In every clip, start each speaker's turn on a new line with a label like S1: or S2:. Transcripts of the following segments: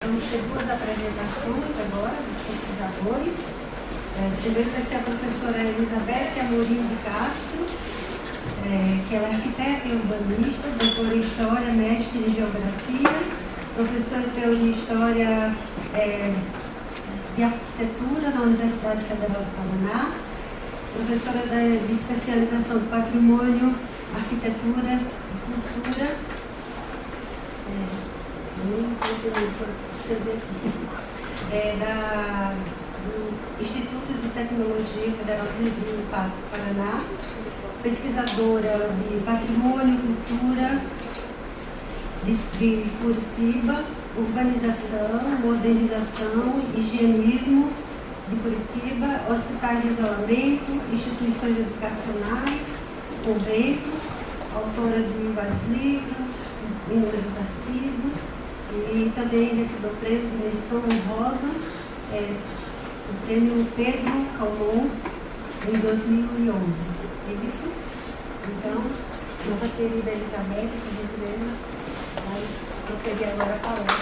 S1: Vamos ter duas apresentações agora dos pesquisadores. Primeiro vai ser a professora Elizabeth Amorim de Castro, que ela é arquiteta e urbanista, doutora em História, mestre em Geografia, professora de Teoria e História de Arquitetura na Universidade Federal do Paraná, professora de especialização de Patrimônio, Arquitetura e Cultura, do Instituto de Tecnologia Federal do Paraná, pesquisadora de Patrimônio, Cultura de Curitiba, Urbanização, Modernização, Higienismo de Curitiba, Hospitais de Isolamento, Instituições Educacionais, Conventos, autora de vários livros, inúmeros artigos, e também recebeu o prêmio de menção honrosa, o prêmio Pedro Calmon, em 2011. É isso? Então, nossa querida Elizabeth, por gentileza, vai proferir agora a palavra.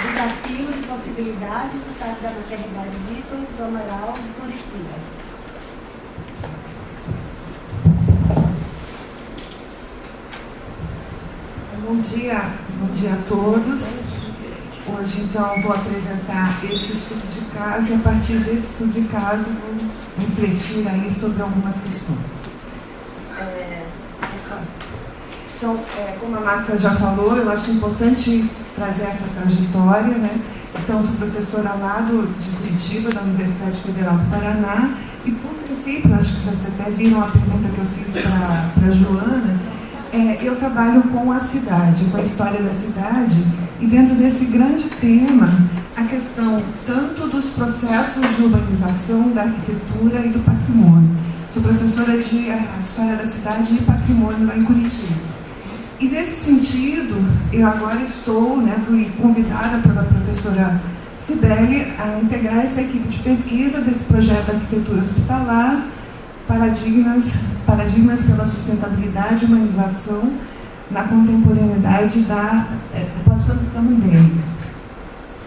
S1: Desafios e possibilidades, o caso da maternidade Vitor do Amaral, de Curitiba.
S2: Bom dia a todos. Hoje, então, vou apresentar este estudo de caso e, a partir desse estudo de caso, vamos refletir aí sobre algumas questões. Então, como a Márcia já falou, eu acho importante trazer essa trajetória, né? Então, sou professora lá de Curitiba, da Universidade Federal do Paraná, e, por princípio, acho que vocês até viram a pergunta que eu fiz para a Joana, eu trabalho com a cidade, com a história da cidade, e dentro desse grande tema, a questão tanto dos processos de urbanização, da arquitetura e do patrimônio. Sou professora de História da Cidade e Patrimônio lá em Curitiba. E nesse sentido, eu agora fui convidada pela professora Cibele a integrar essa equipe de pesquisa desse projeto de arquitetura hospitalar, paradigmas pela sustentabilidade e humanização na contemporaneidade da pós-pandemia.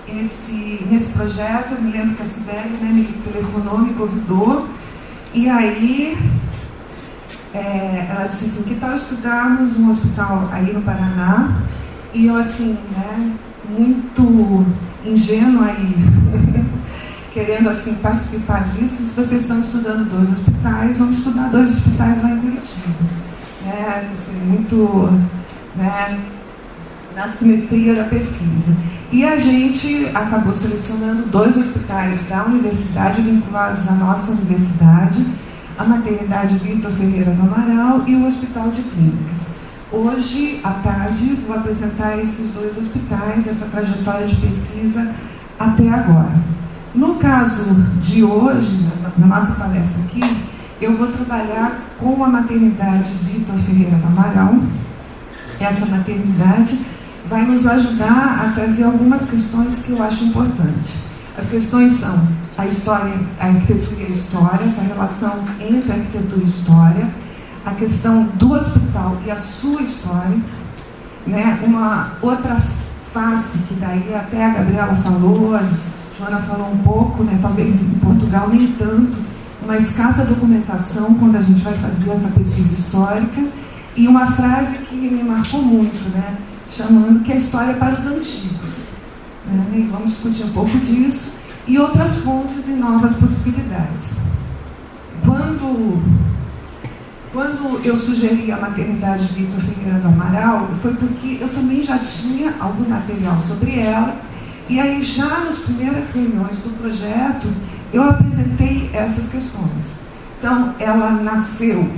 S2: Nesse projeto, eu me lembro que a Cibele me telefonou, me convidou, e aí ela disse assim, que tal estudarmos um hospital aí no Paraná? E eu muito ingênua aí, querendo participar disso. Se vocês estão estudando 2 hospitais, vamos estudar 2 hospitais lá em Curitiba. Muito na simetria da pesquisa. E a gente acabou selecionando 2 hospitais da universidade, vinculados à nossa universidade, a Maternidade Vitor Ferreira do Amaral e o Hospital de Clínicas. Hoje, à tarde, vou apresentar esses 2 hospitais, essa trajetória de pesquisa até agora. No caso de hoje, na nossa palestra aqui, eu vou trabalhar com a Maternidade Vitor Ferreira do Amaral. Essa maternidade vai nos ajudar a trazer algumas questões que eu acho importantes. As questões são a história, a arquitetura e a história, essa relação entre arquitetura e história, a questão do hospital e a sua história, uma outra face que daí até a Gabriela falou, a Joana falou um pouco, talvez em Portugal nem tanto, uma escassa documentação quando a gente vai fazer essa pesquisa histórica, e uma frase que me marcou muito, chamando que a história é para os antigos. E vamos discutir um pouco disso, e outras fontes e novas possibilidades. Quando eu sugeri a Maternidade Vitor Ferreira do Amaral, foi porque eu também já tinha algum material sobre ela, e aí já nas primeiras reuniões do projeto, eu apresentei essas questões. Então, ela nasceu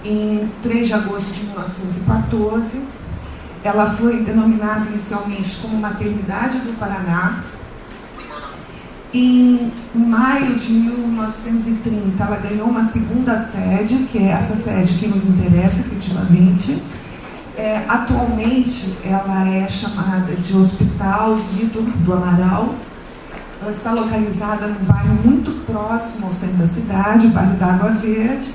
S2: em 3 de agosto de 1914, ela foi denominada inicialmente como Maternidade do Paraná. Em maio de 1930, ela ganhou uma segunda sede, que é essa sede que nos interessa efetivamente. Atualmente, ela é chamada de Hospital Vitor do Amaral. Ela está localizada num bairro muito próximo ao centro da cidade, o bairro da Água Verde.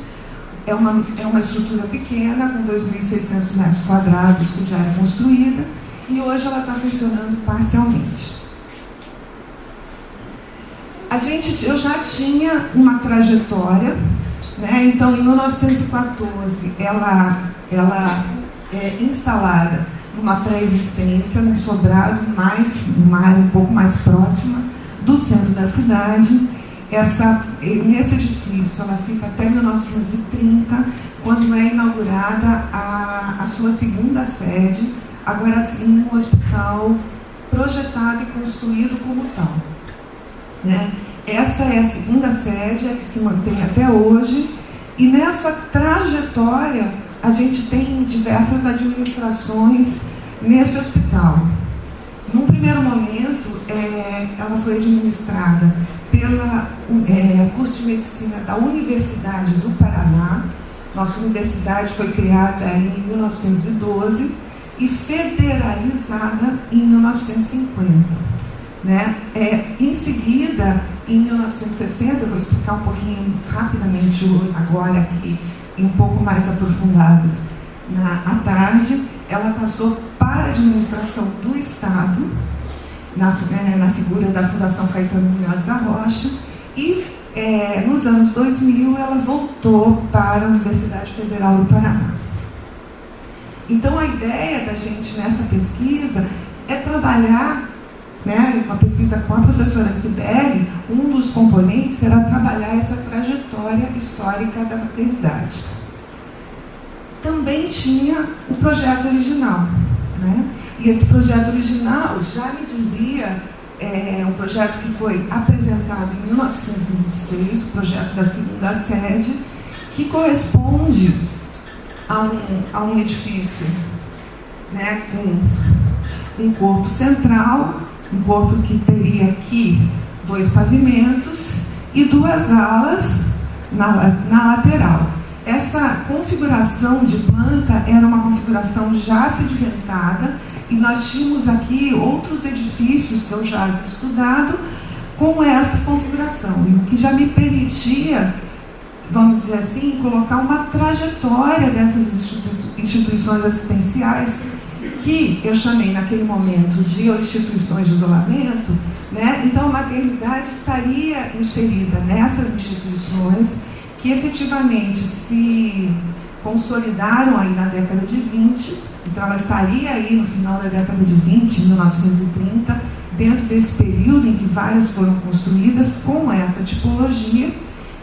S2: é uma estrutura pequena, com 2.600 metros quadrados, que já é construída, e hoje ela está funcionando parcialmente. Eu já tinha uma trajetória, né? Então, em 1914, ela é instalada numa pré-existência, num sobrado, numa área um pouco mais próxima do centro da cidade. Nesse edifício, ela fica até 1930, quando é inaugurada a sua segunda sede, agora sim um hospital projetado e construído como tal. Né? Essa é a segunda sede, que se mantém até hoje, e nessa trajetória a gente tem diversas administrações nesse hospital. Num primeiro momento, ela foi administrada pela curso de medicina da Universidade do Paraná. Nossa universidade foi criada em 1912 e federalizada em 1950. Né? Em seguida, em 1960, eu vou explicar um pouquinho rapidamente agora aqui, e um pouco mais aprofundado à tarde, ela passou para a administração do Estado, na figura da Fundação Caetano Munhoz da Rocha, e nos anos 2000 ela voltou para a Universidade Federal do Paraná. Então a ideia da gente nessa pesquisa é trabalhar, né, uma pesquisa com a professora Cibele, um dos componentes era trabalhar essa trajetória histórica da maternidade. Também tinha o projeto original, né? E esse projeto original já me dizia, um projeto que foi apresentado em 1926, o projeto da segunda sede, que corresponde a um edifício, né, com um corpo central, um corpo que teria aqui 2 pavimentos e 2 alas na lateral. Essa configuração de planta era uma configuração já sedimentada, e nós tínhamos aqui outros edifícios que eu já havia estudado com essa configuração, e o que já me permitia, vamos dizer assim, colocar uma trajetória dessas instituições assistenciais, que eu chamei naquele momento de instituições de isolamento, né? Então a maternidade estaria inserida nessas instituições que efetivamente se consolidaram aí na década de 20, então ela estaria aí no final da década de 20, 1930, dentro desse período em que várias foram construídas com essa tipologia,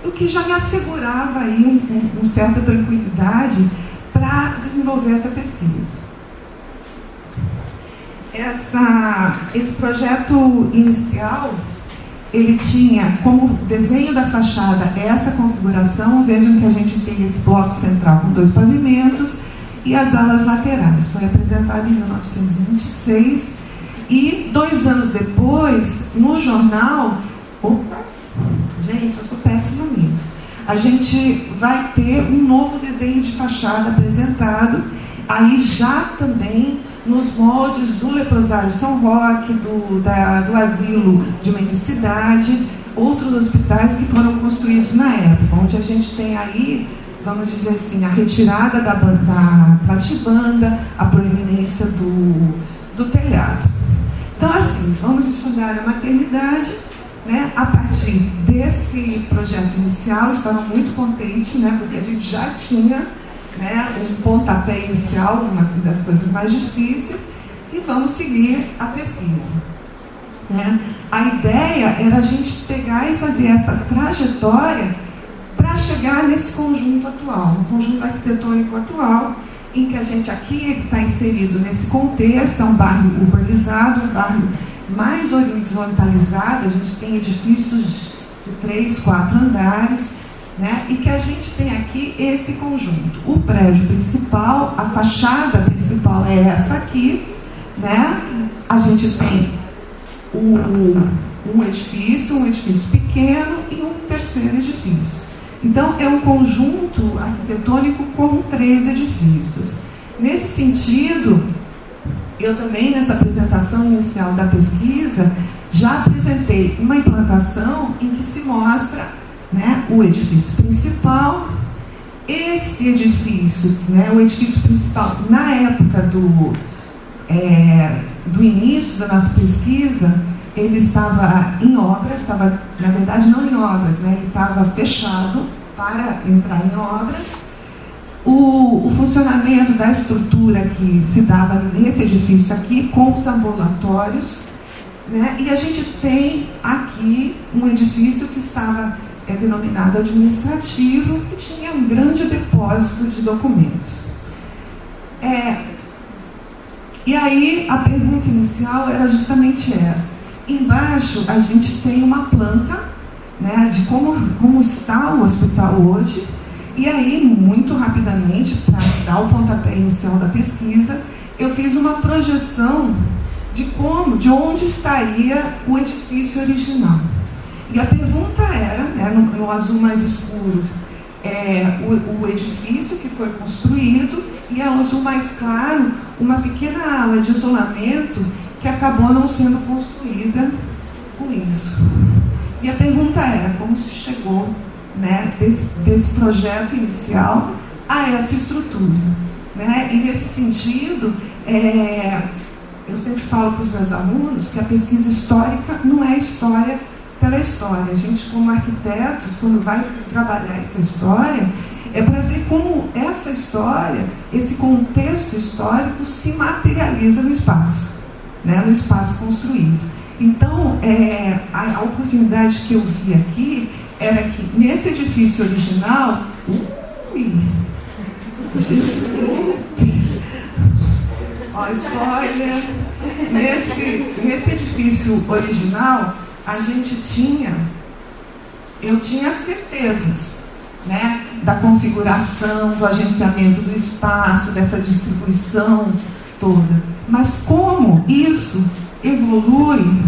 S2: o que já me assegurava aí uma certa tranquilidade para desenvolver essa pesquisa. Esse projeto inicial, ele tinha como desenho da fachada essa configuração. Vejam que a gente tem esse bloco central com 2 pavimentos e as alas laterais. Foi apresentado em 1926 e 2 anos depois, no jornal... Opa! Gente, eu sou péssima nisso. A gente vai ter um novo desenho de fachada apresentado, aí já também nos moldes do Leprosário São Roque, do Asilo de Mendicidade, outros hospitais que foram construídos na época, onde a gente tem aí, vamos dizer assim, a retirada da platibanda, a proeminência do telhado. Então, assim, vamos estudar a maternidade, né, a partir desse projeto inicial. Estava muito contente, né, porque a gente já tinha, né, um pontapé inicial, uma das coisas mais difíceis, e vamos seguir a pesquisa. Né? A ideia era a gente pegar e fazer essa trajetória para chegar nesse conjunto atual, no conjunto arquitetônico atual, em que a gente aqui está inserido nesse contexto, é um bairro urbanizado, um bairro mais horizontalizado, a gente tem edifícios de 3, 4 andares, né? E que a gente tem aqui esse conjunto. O prédio principal, a fachada principal é essa aqui, né? A gente tem um edifício pequeno e um terceiro edifício. Então, é um conjunto arquitetônico com 3 edifícios. Nesse sentido, eu também, nessa apresentação inicial da pesquisa, já apresentei uma implantação em que se mostra, né, o edifício principal Esse edifício, né, o edifício principal, na época do início da nossa pesquisa, ele estava em obras, estava, na verdade, não em obras, né, ele estava fechado para entrar em obras. O funcionamento da estrutura que se dava nesse edifício aqui, com os ambulatórios, né, e a gente tem aqui um edifício que estava denominado administrativo, que tinha um grande depósito de documentos. E aí a pergunta inicial era justamente essa. Embaixo a gente tem uma planta, né, de como está o hospital hoje, e aí, muito rapidamente, para dar o pontapé inicial da pesquisa, eu fiz uma projeção de onde estaria o edifício original. E a pergunta era, né, no azul mais escuro, o edifício que foi construído, e ao azul mais claro, uma pequena ala de isolamento que acabou não sendo construída com isso. E a pergunta era como se chegou, né, desse projeto inicial a essa estrutura. Né? E nesse sentido, eu sempre falo para os meus alunos que a pesquisa histórica não é história pela história. A gente, como arquitetos, quando vai trabalhar essa história, é para ver como essa história, esse contexto histórico se materializa no espaço, né, no espaço construído. Então, a oportunidade que eu vi aqui era que nesse edifício original, ó, spoiler, nesse edifício original, eu tinha certezas, né, da configuração, do agenciamento do espaço, dessa distribuição toda. Mas como isso evolui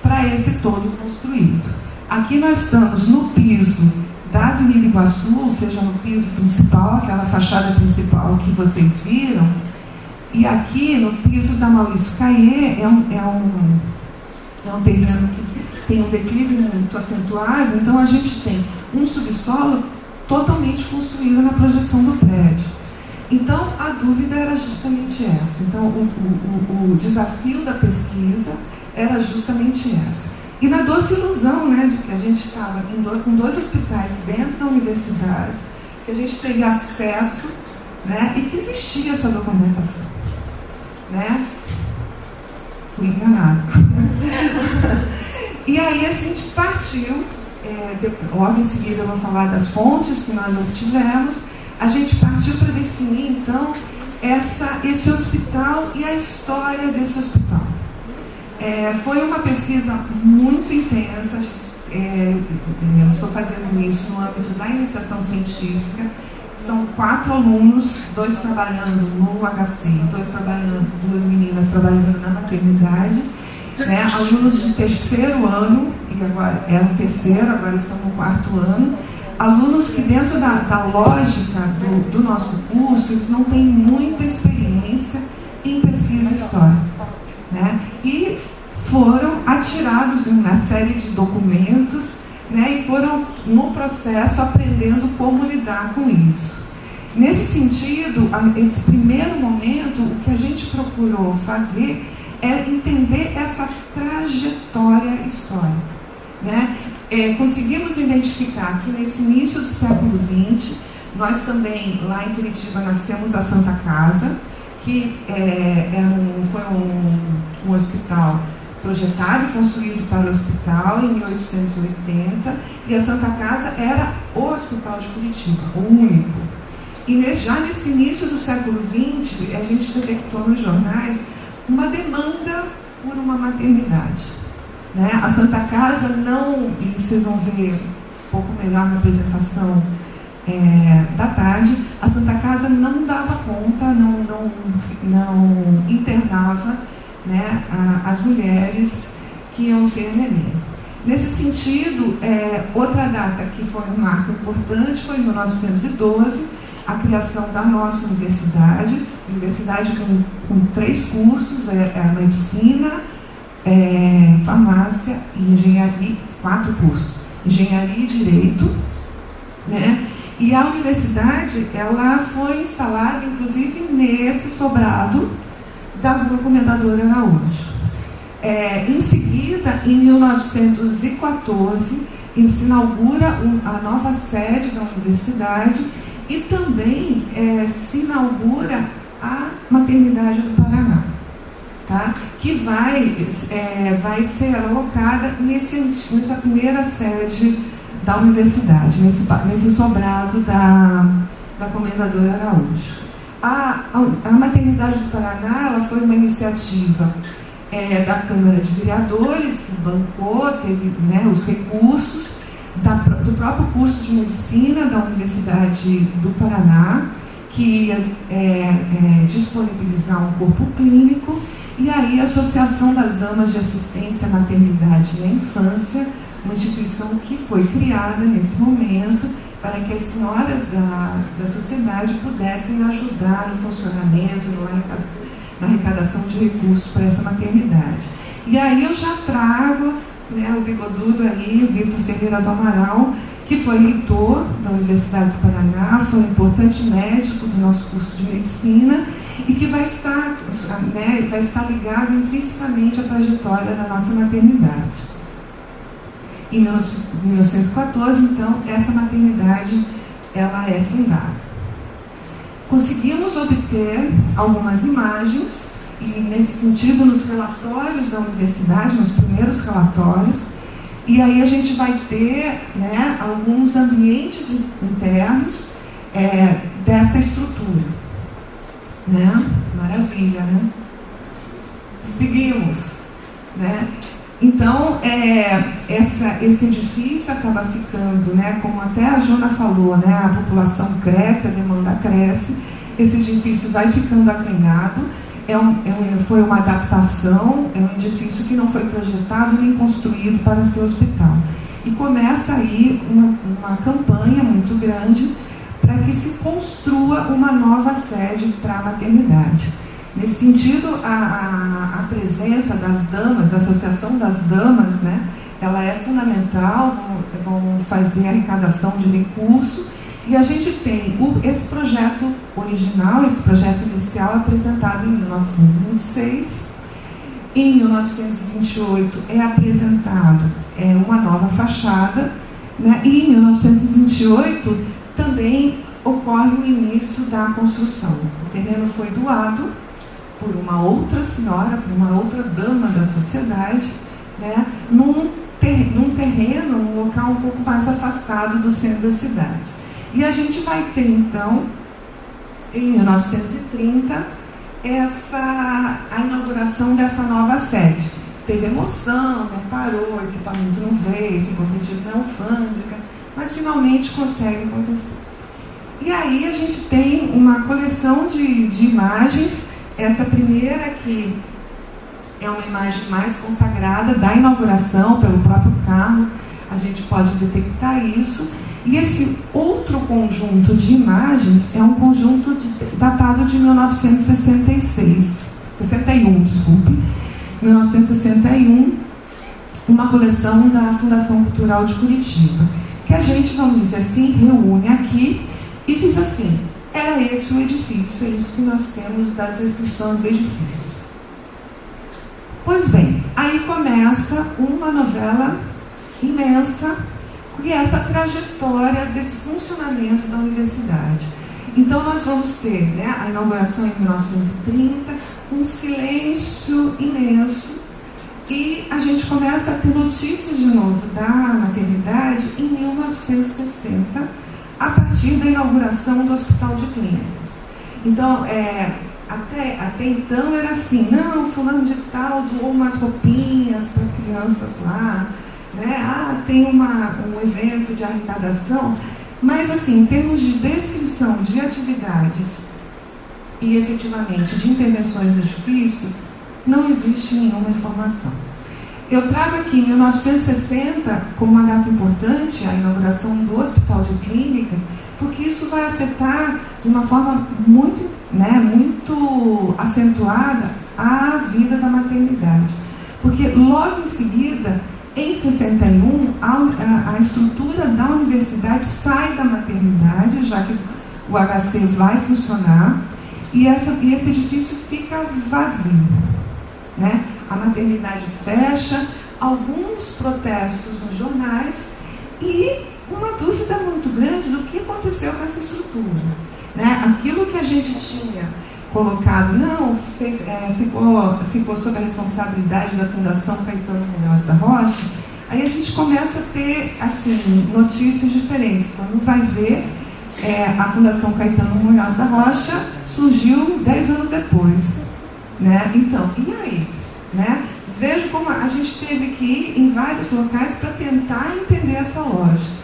S2: para esse todo construído? Aqui nós estamos no piso da Avenida Iguaçu, ou seja, no piso principal, aquela fachada principal que vocês viram, e aqui no piso da Maurício Caê é um terreno que tem um declive muito acentuado, então a gente tem um subsolo totalmente construído na projeção do prédio. Então a dúvida era justamente essa. Então o desafio da pesquisa era justamente essa. E na doce ilusão, né, de que a gente estava com 2 hospitais dentro da universidade, que a gente teria acesso, né, e que existia essa documentação. Né? Fui enganada. E aí a gente partiu, logo em seguida eu vou falar das fontes que nós obtivemos, a gente partiu para definir, então, esse hospital e a história desse hospital. Foi uma pesquisa muito intensa. Eu estou fazendo isso no âmbito da iniciação científica. São 4 alunos, 2 trabalhando no HC, 2 meninas trabalhando na maternidade, né? Alunos de 3º ano, e agora eram 3º, agora estão no 4º ano. Alunos que dentro da lógica do nosso curso, eles não têm muita experiência em pesquisa histórica, né? E foram atirados em uma série de documentos, né, e foram no processo aprendendo como lidar com isso. Nesse sentido, esse primeiro momento, o que a gente procurou fazer é entender essa trajetória histórica. Né? Conseguimos identificar que nesse início do século XX, nós também, lá em Curitiba, nós temos a Santa Casa, que foi um hospital projetado e construído para o hospital em 1880, e a Santa Casa era o hospital de Curitiba, o único. E já nesse início do século XX, a gente detectou nos jornais uma demanda por uma maternidade. Né? A Santa Casa não, e vocês vão ver um pouco melhor na apresentação da tarde, a Santa Casa não dava conta, não internava, né, as mulheres que iam ter neném. Nesse sentido, outra data que foi um marco importante foi em 1912, a criação da nossa universidade com 3 cursos, a medicina, farmácia e engenharia, 4 cursos, engenharia e direito, né? E a universidade, ela foi instalada, inclusive, nesse sobrado da Rua Comendador Araújo. Em seguida, em 1914, se inaugura a nova sede da universidade e também se inaugura a maternidade do Paraná, tá? Que vai ser alocada nessa primeira sede da universidade, nesse sobrado da Comendador Araújo. A maternidade do Paraná, ela foi uma iniciativa da Câmara de Vereadores, que bancou, teve, né, os recursos do próprio curso de medicina da Universidade do Paraná, que ia disponibilizar um corpo clínico, e aí a Associação das Damas de Assistência à Maternidade e à Infância, uma instituição que foi criada nesse momento para que as senhoras da sociedade pudessem ajudar no funcionamento, na arrecadação de recursos para essa maternidade. E aí eu já trago, né, o bigodudo aí, o Vitor Ferreira do Amaral, que foi reitor da Universidade do Paraná, foi um importante médico do nosso curso de medicina e que vai estar ligado intrinsecamente à trajetória da nossa maternidade. Em 1914, então, essa maternidade ela é fundada. Conseguimos obter algumas imagens, e nesse sentido, nos relatórios da universidade, nos primeiros relatórios, e aí a gente vai ter, né, alguns ambientes internos dessa estrutura. Né? Maravilha, né? Seguimos. Né? Então, esse edifício acaba ficando, né, como até a Jona falou, né, a população cresce, a demanda cresce, esse edifício vai ficando acanhado, foi uma adaptação, é um edifício que não foi projetado nem construído para ser hospital. E começa aí uma campanha muito grande para que se construa uma nova sede para a maternidade. Nesse sentido, a presença das damas, da Associação das Damas, né, ela é fundamental, vão fazer arrecadação de recursos, e a gente tem esse projeto original, esse projeto inicial apresentado em 1926. Em 1928 é apresentado uma nova fachada, né, e em 1928 também ocorre o início da construção. O terreno foi doado por uma outra senhora, por uma outra dama da sociedade, né, num terreno, num local um pouco mais afastado do centro da cidade. E a gente vai ter, então, em 1930, a inauguração dessa nova sede. Teve emoção, né, parou, o equipamento não veio, ficou retido na alfândega, mas finalmente consegue acontecer. E aí a gente tem uma coleção de imagens. Essa primeira aqui é uma imagem mais consagrada da inauguração pelo próprio carro, a gente pode detectar isso. E esse outro conjunto de imagens é um conjunto datado de 1961, uma coleção da Fundação Cultural de Curitiba, que a gente, vamos dizer assim, reúne aqui e diz assim: era esse o edifício, é isso que nós temos das descrições do edifício. Pois bem, aí começa uma novela imensa, que é essa trajetória desse funcionamento da universidade. Então nós vamos ter, né, a inauguração em 1930, um silêncio imenso, e a gente começa a ter notícias de novo da maternidade em 1960, a partir da inauguração do Hospital de Clínicas. Então, até então era assim: não, fulano de tal doou umas roupinhas para as crianças lá, né? Tem um evento de arrecadação, mas assim, em termos de descrição de atividades e efetivamente de intervenções no edifício, não existe nenhuma informação. Eu trago aqui em 1960 como uma data importante a inauguração do Hospital de Clínicas, porque isso vai afetar de uma forma muito acentuada a vida da maternidade. Porque logo em seguida, em 61, a estrutura da universidade universidade sai da maternidade, já que o HC vai funcionar, e esse edifício fica vazio, né? A maternidade fecha, alguns protestos nos jornais e uma dúvida muito grande do que aconteceu com essa estrutura, né? Aquilo que a gente tinha colocado, ficou sob a responsabilidade da Fundação Caetano Munhoz da Rocha. Aí a gente começa a ter, assim, notícias diferentes. Quando vai ver, a Fundação Caetano Munhoz da Rocha surgiu 10 anos depois, né? Então, e aí? Né? Vejo como a gente teve que ir em vários locais para tentar entender essa lógica.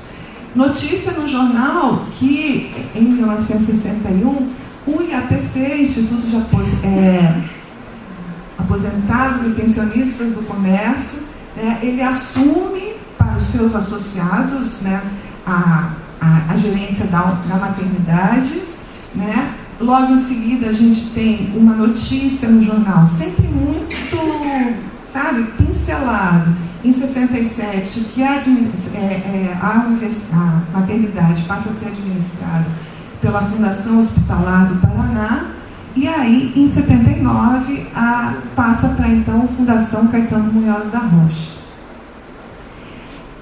S2: Notícia no jornal que, em 1961, o IAPC, Instituto de Aposentados e Pensionistas do Comércio, ele assume para os seus associados, né, a gerência da maternidade, né? Logo em seguida a gente tem uma notícia no jornal, sempre muito, sabe, pincelado, em 67, que a maternidade passa a ser administrada pela Fundação Hospitalar do Paraná, e aí, em 79, passa para, então, a Fundação Caetano Munhoz da Rocha.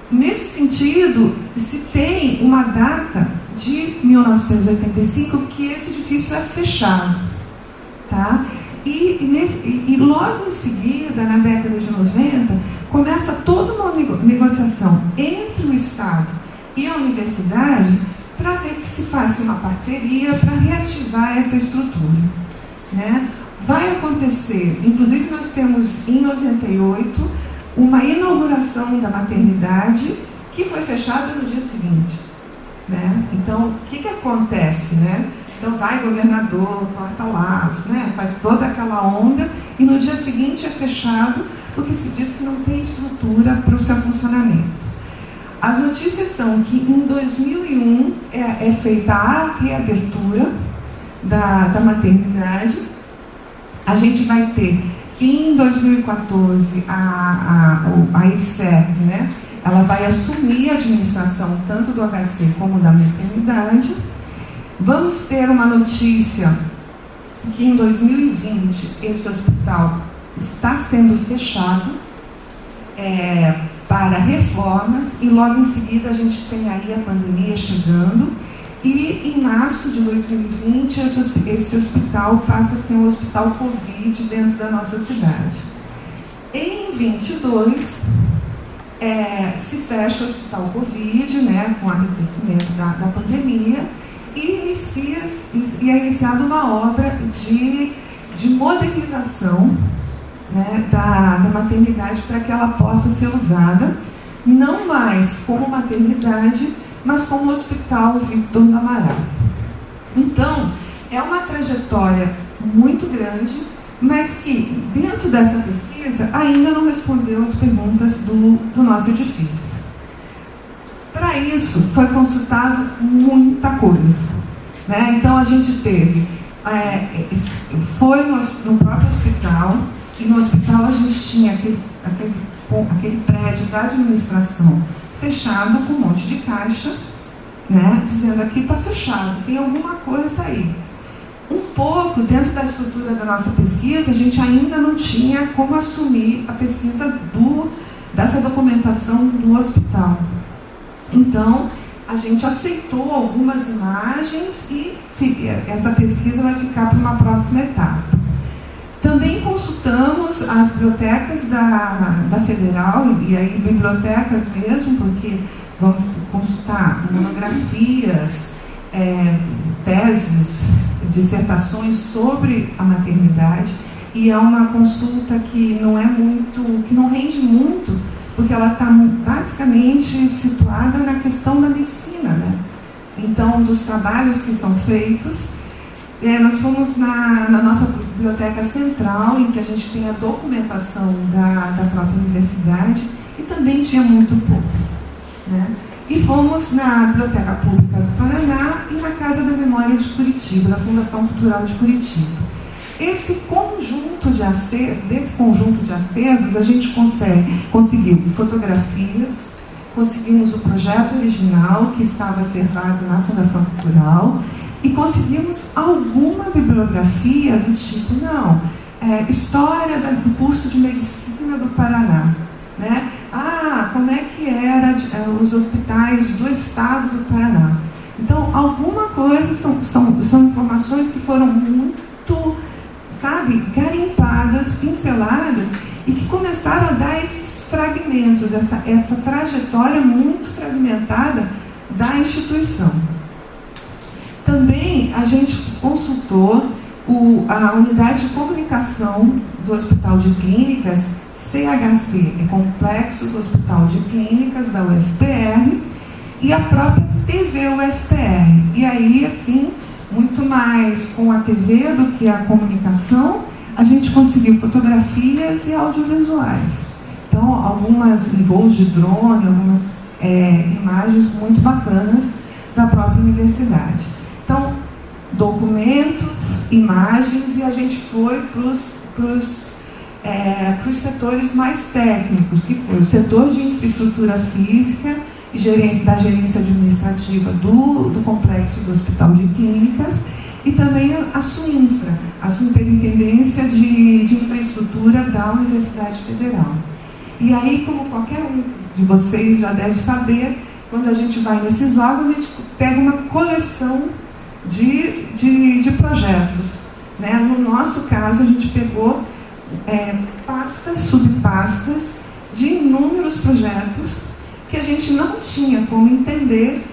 S2: Nesse sentido, se tem uma data de 1985 que esse edifício é fechado, tá? E logo em seguida, na década de 90, começa toda uma negociação entre o Estado e a universidade para ver que se faça uma parceria para reativar essa estrutura, né? Vai acontecer, inclusive nós temos em 98 uma inauguração da maternidade que foi fechada no dia seguinte, né? Então, o que acontece, né? Então vai governador, corta laços, né? Faz toda aquela onda e no dia seguinte é fechado porque se diz que não tem estrutura para o seu funcionamento. As notícias são que em 2001 é feita a reabertura da maternidade. A gente vai ter em 2014 a IFCER, né? Ela vai assumir a administração tanto do HC como da maternidade. Vamos ter uma notícia que em 2020 esse hospital está sendo fechado para reformas e logo em seguida a gente tem aí a pandemia chegando e em março de 2020 esse hospital passa a ser um hospital Covid dentro da nossa cidade. Em 22 se fecha o hospital Covid, né, com o arrefecimento da pandemia e é iniciada uma obra de modernização, né, da maternidade para que ela possa ser usada não mais como maternidade, mas como Hospital Victor do Amaral. Então, é uma trajetória muito grande, mas que, dentro dessa pesquisa, ainda não respondeu as perguntas do nosso edifício. Para isso, foi consultado muita coisa, né? Então, a gente teve, foi no próprio hospital, e no hospital a gente tinha aquele prédio da administração fechado com um monte de caixa, né, dizendo aqui está fechado, tem alguma coisa aí. Um pouco dentro da estrutura da nossa pesquisa, a gente ainda não tinha como assumir a pesquisa dessa documentação do hospital. Então, a gente aceitou algumas imagens e essa pesquisa vai ficar para uma próxima etapa. Também consultamos as bibliotecas da Federal, e aí bibliotecas mesmo, porque vamos consultar monografias, teses, dissertações sobre a maternidade, e é uma consulta que não rende muito, porque ela está basicamente situada na questão da medicina, né? Então, dos trabalhos que são feitos, nós fomos na nossa biblioteca central, em que a gente tem a documentação da própria universidade, e também tinha muito pouco, né? E fomos na Biblioteca Pública do Paraná e na Casa da Memória de Curitiba, da Fundação Cultural de Curitiba. Desse conjunto de acervos, a gente conseguiu fotografias, conseguimos o projeto original, que estava servado na Fundação Cultural, e conseguimos alguma bibliografia do tipo, história do curso de medicina do Paraná, né? Como é que era os hospitais do estado do Paraná. Então, alguma coisa, são informações que foram muito, garimpadas, pinceladas, e que começaram a dar esses fragmentos, essa trajetória muito fragmentada da instituição. Também a gente consultou a unidade de comunicação do Hospital de Clínicas, CHC, Complexo do Hospital de Clínicas da UFPR, e a própria TV UFPR. E aí, assim, muito mais com a TV do que a comunicação, a gente conseguiu fotografias e audiovisuais. Então, algumas voos de drone, algumas imagens muito bacanas da própria universidade. Então, documentos, imagens, e a gente foi para os setores mais técnicos, que foi o setor de infraestrutura física e da gerência administrativa do complexo do Hospital de Clínicas, e também a SUINFRA, a Superintendência de Infraestrutura da Universidade Federal. E aí, como qualquer um de vocês já deve saber, quando a gente vai nesses órgãos, a gente pega uma coleção de projetos, né? No nosso caso, a gente pegou pastas, subpastas de inúmeros projetos que a gente não tinha como entender,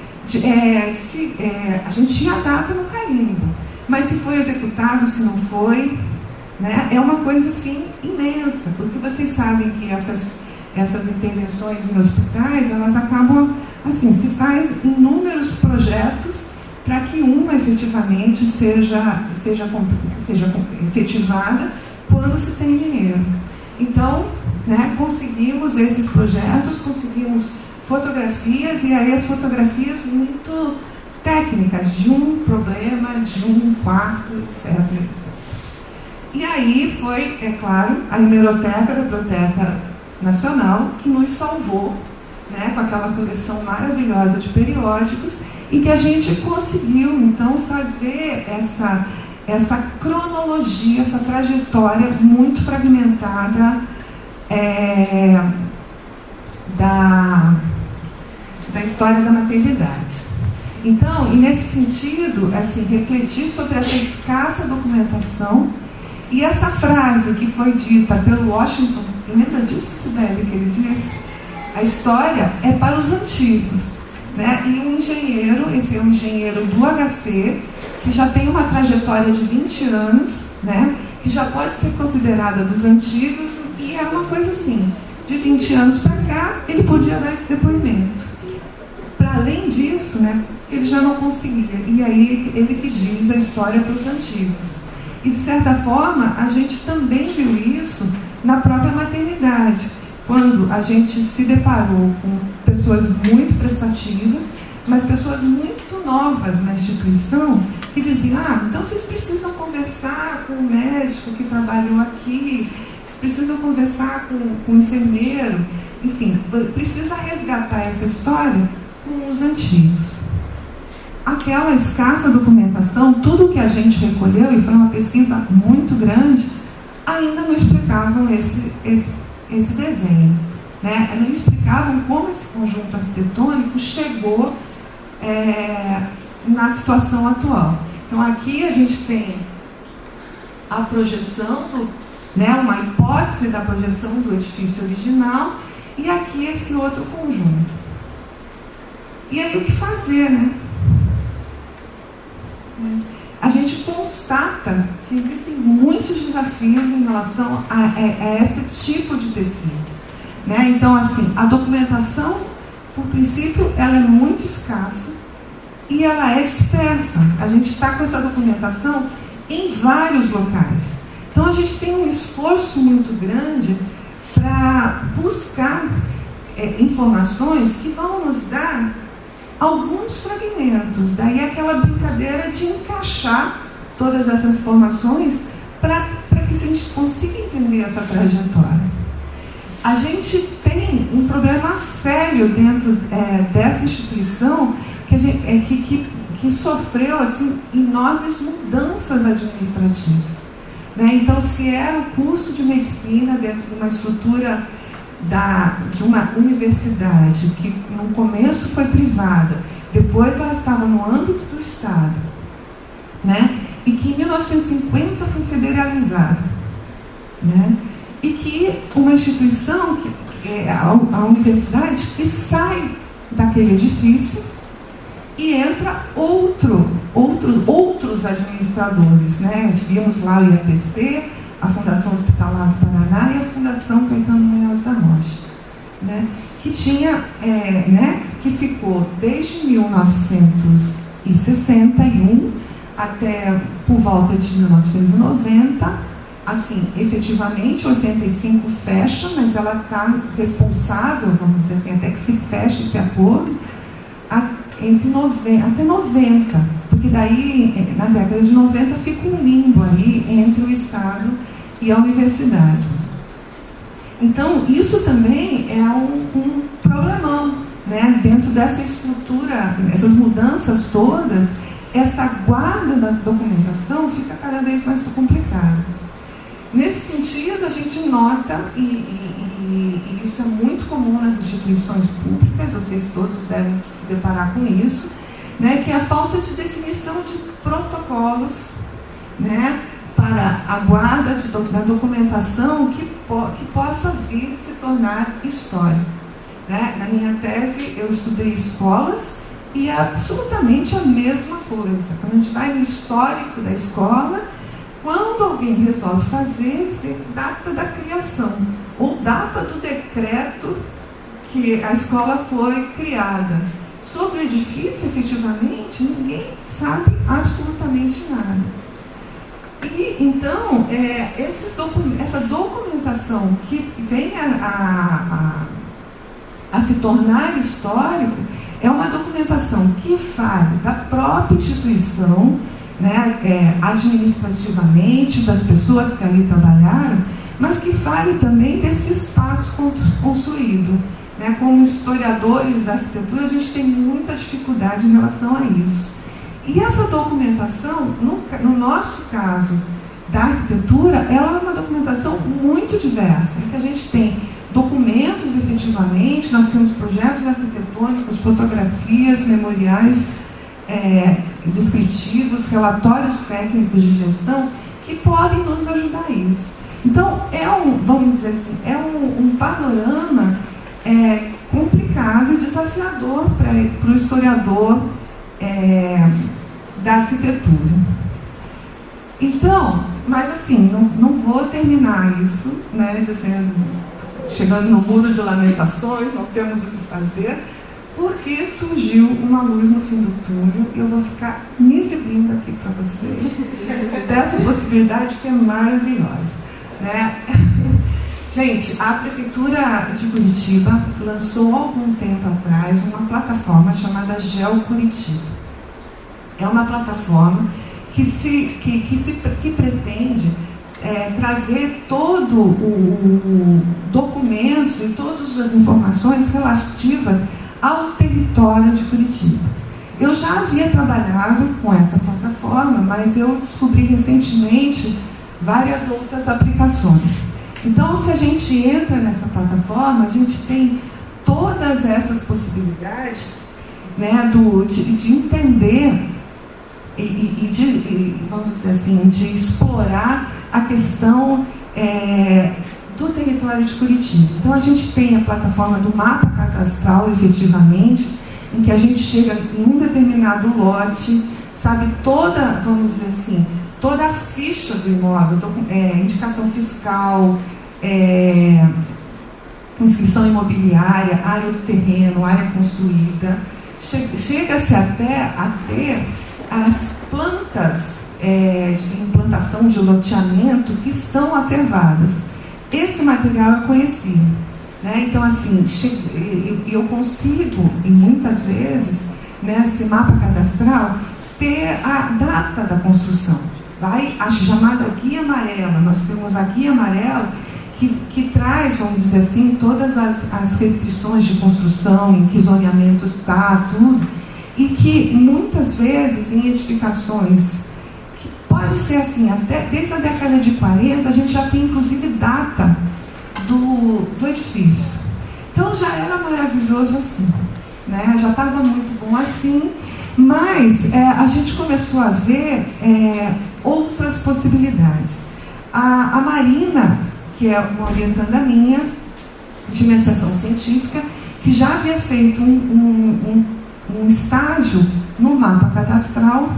S2: a gente tinha a data no carimbo, mas se foi executado, se não foi, né? É uma coisa assim imensa, porque vocês sabem que essas intervenções em hospitais, elas acabam assim, se faz inúmeros projetos para que uma efetivamente seja efetivada quando se tem dinheiro. Então, né, conseguimos esses projetos, conseguimos fotografias, e aí as fotografias muito técnicas de um problema, de um quarto, etc. E aí foi, é claro, a hemeroteca da Biblioteca Nacional que nos salvou, né, com aquela coleção maravilhosa de periódicos, e que a gente conseguiu, então, fazer essa cronologia, essa trajetória muito fragmentada da história da maternidade. Então, e nesse sentido, assim, refletir sobre essa escassa documentação, e essa frase que foi dita pelo Washington, lembra disso, Sibeli, que ele disse? A história é para os antigos, né? E um engenheiro, esse é um engenheiro do HC, que já tem uma trajetória de 20 anos, né? Que já pode ser considerada dos antigos, e é uma coisa assim, de 20 anos para cá, ele podia dar esse depoimento. Para além disso, né, ele já não conseguia, e aí ele que diz a história para os antigos. E, de certa forma, a gente também viu isso na própria maternidade, quando a gente se deparou com pessoas muito prestativas, mas pessoas muito novas na instituição, que diziam, então vocês precisam conversar com o médico que trabalhou aqui, precisam conversar com o enfermeiro, enfim, precisa resgatar essa história com os antigos. Aquela escassa documentação, tudo que a gente recolheu, e foi uma pesquisa muito grande, ainda não explicavam esse desenho, né? Não explicavam como esse conjunto arquitetônico chegou na situação atual. Então, aqui a gente tem a projeção, uma hipótese da projeção do edifício original, e aqui esse outro conjunto. E aí, o que fazer, né? A gente constata que existem muitos desafios em relação a esse tipo de pesquisa, né? Então, assim, a documentação, por princípio, ela é muito escassa e ela é dispersa. A gente está com essa documentação em vários locais. Então, a gente tem um esforço muito grande para buscar informações que vão nos dar alguns fragmentos. Daí aquela brincadeira de encaixar todas essas informações para que a gente consiga entender essa trajetória. a gente tem um problema sério dentro dessa instituição que sofreu assim, enormes mudanças administrativas. Né? Então, se era o curso de medicina dentro de uma estrutura de uma universidade que no começo foi privada, depois ela estava no âmbito do Estado, né? E que em 1950 foi federalizada, né? E que uma instituição, a universidade, que sai daquele edifício e entra outros administradores, né? Vimos lá o IAPC, a Fundação Hospitalar do Paraná e a Fundação Caetano Munhoz da Rocha, né? Que tinha, que ficou desde 1961 até por volta de 1990. Assim, efetivamente, 85 fecha, mas ela está responsável, vamos dizer assim, até que se feche esse acordo, até 90, porque daí, na década de 90, fica um limbo aí entre o Estado e a universidade. Então, isso também é um problemão, né? Dentro dessa estrutura, essas mudanças todas, essa guarda da documentação fica cada vez mais complicada. Nesse sentido, a gente nota, e isso é muito comum nas instituições públicas, vocês todos devem se deparar com isso, né, que é a falta de definição de protocolos, né, para a guarda da documentação que possa vir se tornar história. Né? Na minha tese, eu estudei escolas e é absolutamente a mesma coisa. Quando a gente vai no histórico da escola, quando alguém resolve fazer, dizer data da criação, ou data do decreto que a escola foi criada. Sobre o edifício, efetivamente, ninguém sabe absolutamente nada. E, então, essa documentação que vem a se tornar histórico é uma documentação que fale da própria instituição, né, administrativamente, das pessoas que ali trabalharam, mas que fale também desse espaço construído. Né? Como historiadores da arquitetura, a gente tem muita dificuldade em relação a isso. E essa documentação, no nosso caso da arquitetura, ela é uma documentação muito diversa, em que a gente tem documentos, efetivamente, nós temos projetos arquitetônicos, fotografias, memoriais, descritivos, relatórios técnicos de gestão que podem nos ajudar a isso. Então, vamos dizer assim, um panorama complicado e desafiador para o historiador da arquitetura. Então, mas assim, não vou terminar isso, né, chegando no muro de lamentações, não temos o que fazer, porque surgiu uma luz no fim do túnel e eu vou ficar me exibindo aqui para vocês dessa possibilidade que é maravilhosa. Né? Gente, a Prefeitura de Curitiba lançou há algum tempo atrás uma plataforma chamada Geo Curitiba. É uma plataforma que pretende trazer todo o documentos e todas as informações relativas ao território de Curitiba. Eu já havia trabalhado com essa plataforma, mas eu descobri recentemente várias outras aplicações. Então, se a gente entra nessa plataforma, a gente tem todas essas possibilidades, né, de entender vamos dizer assim, de explorar a questão do território de Curitiba. Então, a gente tem a plataforma do mapa cadastral, efetivamente, em que a gente chega em um determinado lote, sabe toda, vamos dizer assim, toda a ficha do imóvel, indicação fiscal, inscrição imobiliária, área do terreno, área construída. Chega-se até a ter as plantas de implantação de loteamento que estão acervadas. Esse material eu conheci. Né? Então, assim, eu consigo, e muitas vezes, nesse mapa cadastral, ter a data da construção. A chamada guia amarela. Nós temos a guia amarela, que traz, vamos dizer assim, todas as restrições de construção, em que zoneamento está, tudo, e que muitas vezes em edificações, que pode ser assim, até desde a década de 40, a gente já tem inclusive data do edifício. Então já era maravilhoso assim, né? Já estava muito bom assim, mas a gente começou a ver outras possibilidades. A Marina, que é uma orientanda minha, de iniciação científica, que já havia feito um estágio no mapa cadastral,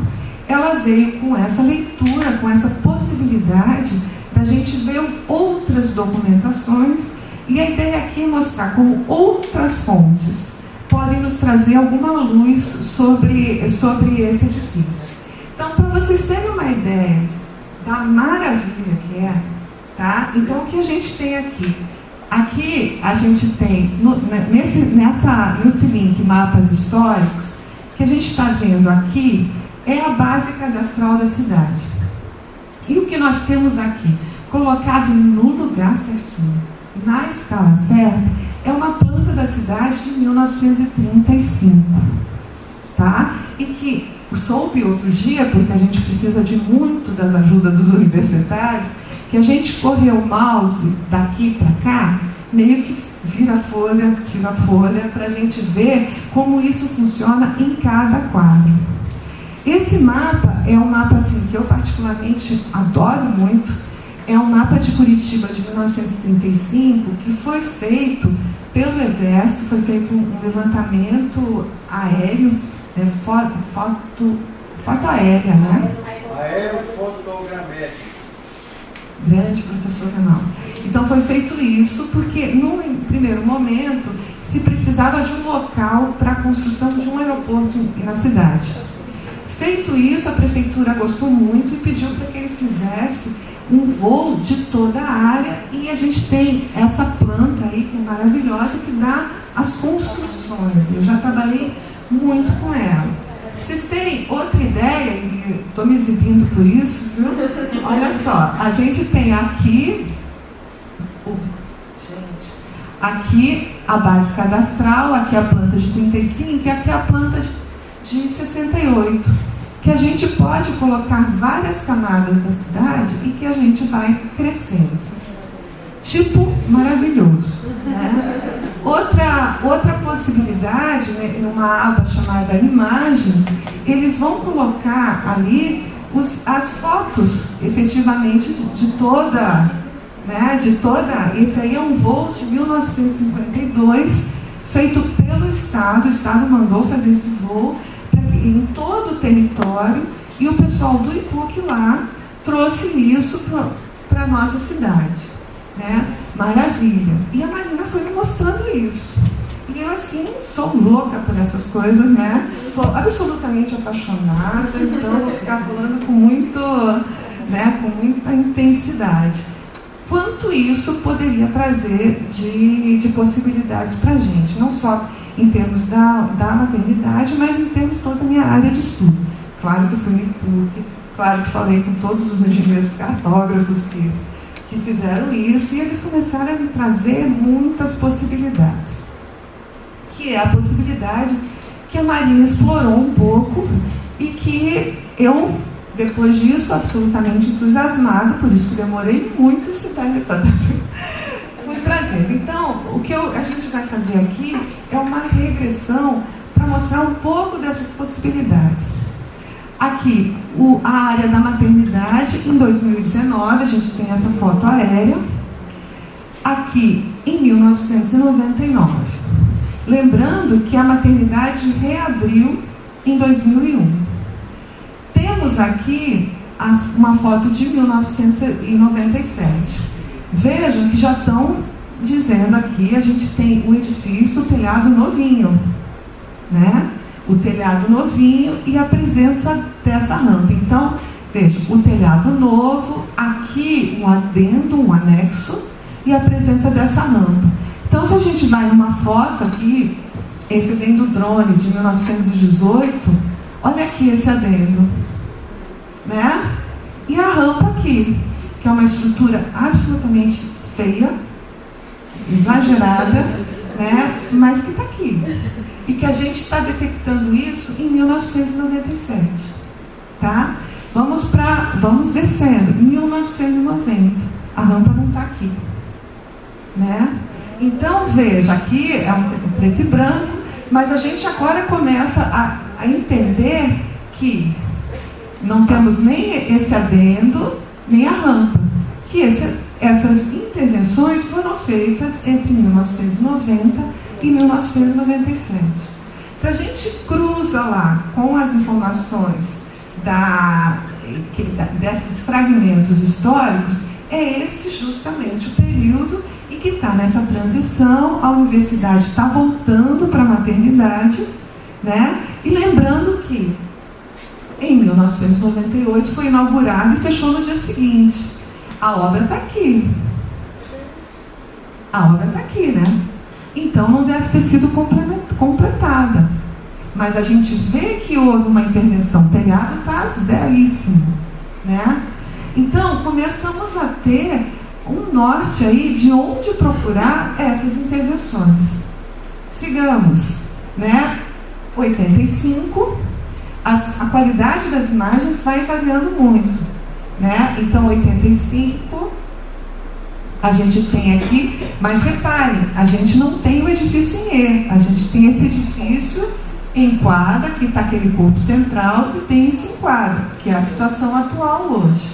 S2: ela veio com essa leitura, com essa possibilidade da gente ver outras documentações, e a ideia aqui é mostrar como outras fontes podem nos trazer alguma luz sobre esse edifício. Então, para vocês terem uma ideia da maravilha que é, tá? Então, o que a gente tem aqui? Aqui a gente tem, nesse link Mapas Históricos, que a gente está vendo aqui é a base cadastral da cidade. E o que nós temos aqui, colocado no lugar certinho, na escala certa, é uma planta da cidade de 1935, tá? E que soube outro dia, porque a gente precisa de muito das ajudas dos universitários, que a gente correu o mouse daqui para cá, meio que vira folha, tira folha, para a gente ver como isso funciona em cada quadro. Esse mapa é um mapa assim, que eu particularmente adoro muito. É um mapa de Curitiba de 1935, que foi feito pelo Exército, foi feito um levantamento aéreo, foto aérea, né?
S3: Aerofotogramétrico.
S2: Grande professor Renal. Então foi feito isso porque, no primeiro momento, se precisava de um local para a construção de um aeroporto na cidade. Feito isso, a prefeitura gostou muito e pediu para que ele fizesse um voo de toda a área, e a gente tem essa planta aí que é maravilhosa, que dá as construções. Eu já trabalhei muito com ela. Pra vocês terem outra ideia, e estou me exibindo por isso, viu? Olha só, a gente tem aqui, aqui a base cadastral, aqui a planta de 35 e aqui a planta de 68, que a gente pode colocar várias camadas da cidade e que a gente vai crescendo. Tipo, maravilhoso, né? Outra possibilidade, né, numa aba chamada Imagens, eles vão colocar ali as fotos, efetivamente, de toda, esse aí é um voo de 1952, feito pelo Estado. O Estado mandou fazer esse voo em todo o território, e o pessoal do IPUC lá trouxe isso para a nossa cidade, né? Maravilha. E a Marina foi me mostrando isso. E eu, assim, sou louca por essas coisas, né? Estou absolutamente apaixonada, então vou ficar falando com muita intensidade. Quanto isso poderia trazer de possibilidades para a gente, não só em termos da maternidade, mas em termos de toda a minha área de estudo. Claro que fui no IPUC, claro que falei com todos os engenheiros cartógrafos que fizeram isso, e eles começaram a me trazer muitas possibilidades. Que é a possibilidade que a Marina explorou um pouco e que eu, depois disso, absolutamente entusiasmada, por isso que demorei muito esse para fui trazendo. Então, o que a gente vai fazer aqui é uma regressão para mostrar um pouco dessas possibilidades. Aqui, a área da maternidade, em 2019, a gente tem essa foto aérea. Aqui, em 1999. Lembrando que a maternidade reabriu em 2001. Temos aqui uma foto de 1997. Vejam que já estão dizendo aqui, a gente tem o edifício, o telhado novinho, né? O telhado novinho e a presença dessa rampa. Então, veja, o telhado novo, aqui um adendo, um anexo, e a presença dessa rampa. Então, se a gente vai numa foto aqui, esse vem do drone de 1918, olha aqui esse adendo, né? E a rampa aqui, que é uma estrutura absolutamente feia, exagerada, né? Mas que está aqui. E que a gente está detectando isso em 1997. Tá? Vamos descendo. 1990. A rampa não está aqui. Né? Então, veja, aqui é um preto e branco, mas a gente agora começa a entender que não temos nem esse adendo, nem a rampa. Que essas intervenções foram feitas entre 1990 e 1997. Se a gente cruza lá com as informações desses fragmentos históricos, é esse justamente o período em que está nessa transição, a universidade está voltando para a maternidade, né? E lembrando que em 1998 foi inaugurado e fechou no dia seguinte. A obra está aqui. A obra está aqui, né? Então não deve ter sido completada. Mas a gente vê que houve uma intervenção. O telhado está zeríssimo, né? Então começamos a ter um norte aí de onde procurar essas intervenções. Sigamos, né? 85, a qualidade das imagens vai variando muito, né? Então 85 a gente tem aqui, mas reparem, a gente não tem o edifício em E, a gente tem esse edifício em quadra, que está aquele corpo central, e tem esse enquadro, que é a situação atual hoje.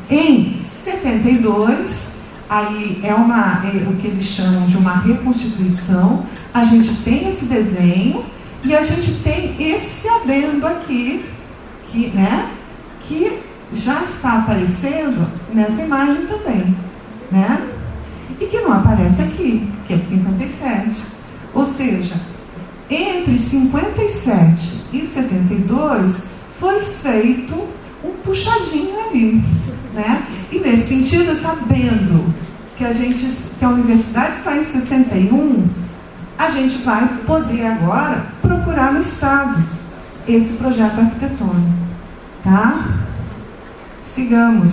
S2: Em 72, aí é o que eles chamam de uma reconstituição, a gente tem esse desenho e a gente tem esse adendo aqui, que já está aparecendo nessa imagem também, né? E que não aparece aqui, que é 57. Ou seja, entre 57 e 72 foi feito um puxadinho ali, né? E nesse sentido, sabendo que a universidade está em 61, a gente vai poder agora procurar no Estado esse projeto arquitetônico, tá? Sigamos.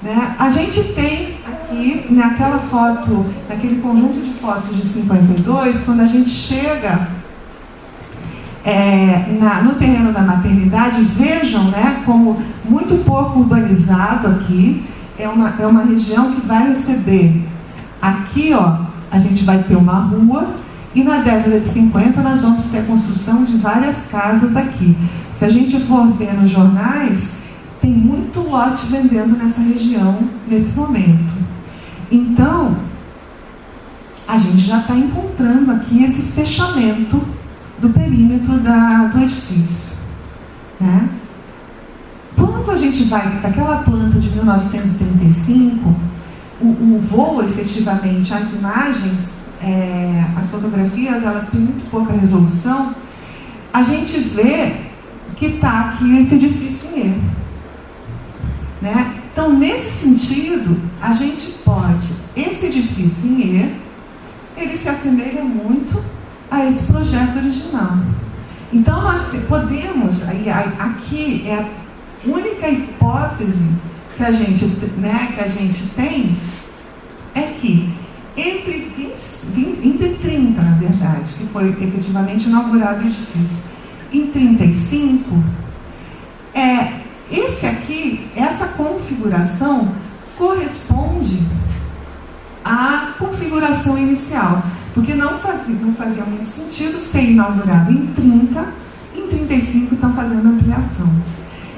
S2: Né? A gente tem aqui, naquela foto, naquele conjunto de fotos de 52, quando a gente chega no terreno da maternidade, vejam, né, como muito pouco urbanizado aqui, é uma região que vai receber, aqui, ó, a gente vai ter uma rua, e na década de 50 nós vamos ter a construção de várias casas aqui. Se a gente for ver nos jornais, tem muito lote vendendo nessa região nesse momento. Então, a gente já está encontrando aqui esse fechamento do perímetro do edifício, né? Quando a gente vai daquela planta de 1935, o voo, efetivamente, as imagens, as fotografias, elas têm muito pouca resolução, a gente vê que está aqui esse edifício em E. Né? Então, nesse sentido, a gente pode, esse edifício em E, ele se assemelha muito a esse projeto original. Então, nós podemos, aqui é a única hipótese que a gente tem, é que entre 30, na verdade, que foi efetivamente inaugurado o edifício, em 35, essa configuração corresponde à configuração inicial, porque não fazia muito sentido ser inaugurado em 30, em 35 estão fazendo ampliação.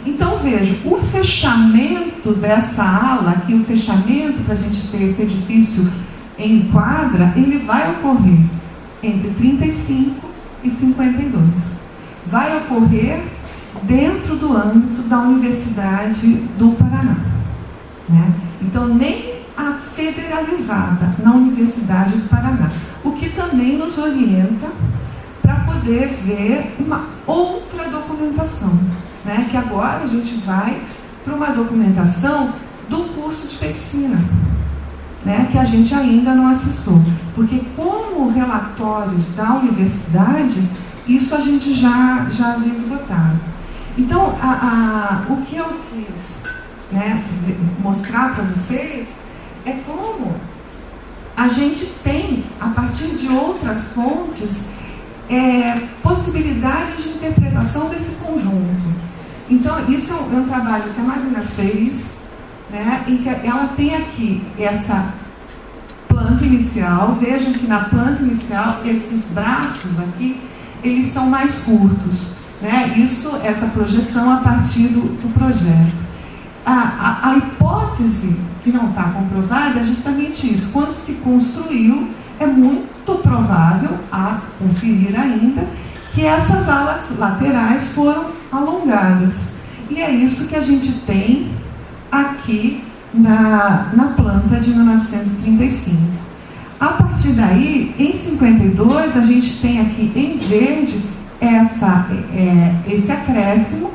S2: Então veja, o fechamento dessa ala, aqui o fechamento para a gente ter esse edifício em quadra, ele vai ocorrer entre 35 e 52. Vai ocorrer dentro do âmbito da Universidade do Paraná, né? Então, nem a federalizada na Universidade do Paraná, o que também nos orienta para poder ver uma outra documentação, né? Que agora a gente vai para uma documentação do curso de medicina, né? Que a gente ainda não acessou, porque como relatórios da universidade, isso a gente já havia esgotado. Então, o que eu quis, né, mostrar para vocês é como a gente tem, a partir de outras fontes, possibilidades de interpretação desse conjunto. Então, isso é um trabalho que a Marina fez, né, em que ela tem aqui essa planta inicial. Vejam que na planta inicial, esses braços aqui, eles são mais curtos, né? Essa projeção a partir do projeto. A hipótese que não está comprovada é justamente isso. Quando se construiu, é muito provável, a conferir ainda, que essas alas laterais foram alongadas. E é isso que a gente tem aqui na planta de 1935. A partir daí, em 52, a gente tem aqui em verde esse acréscimo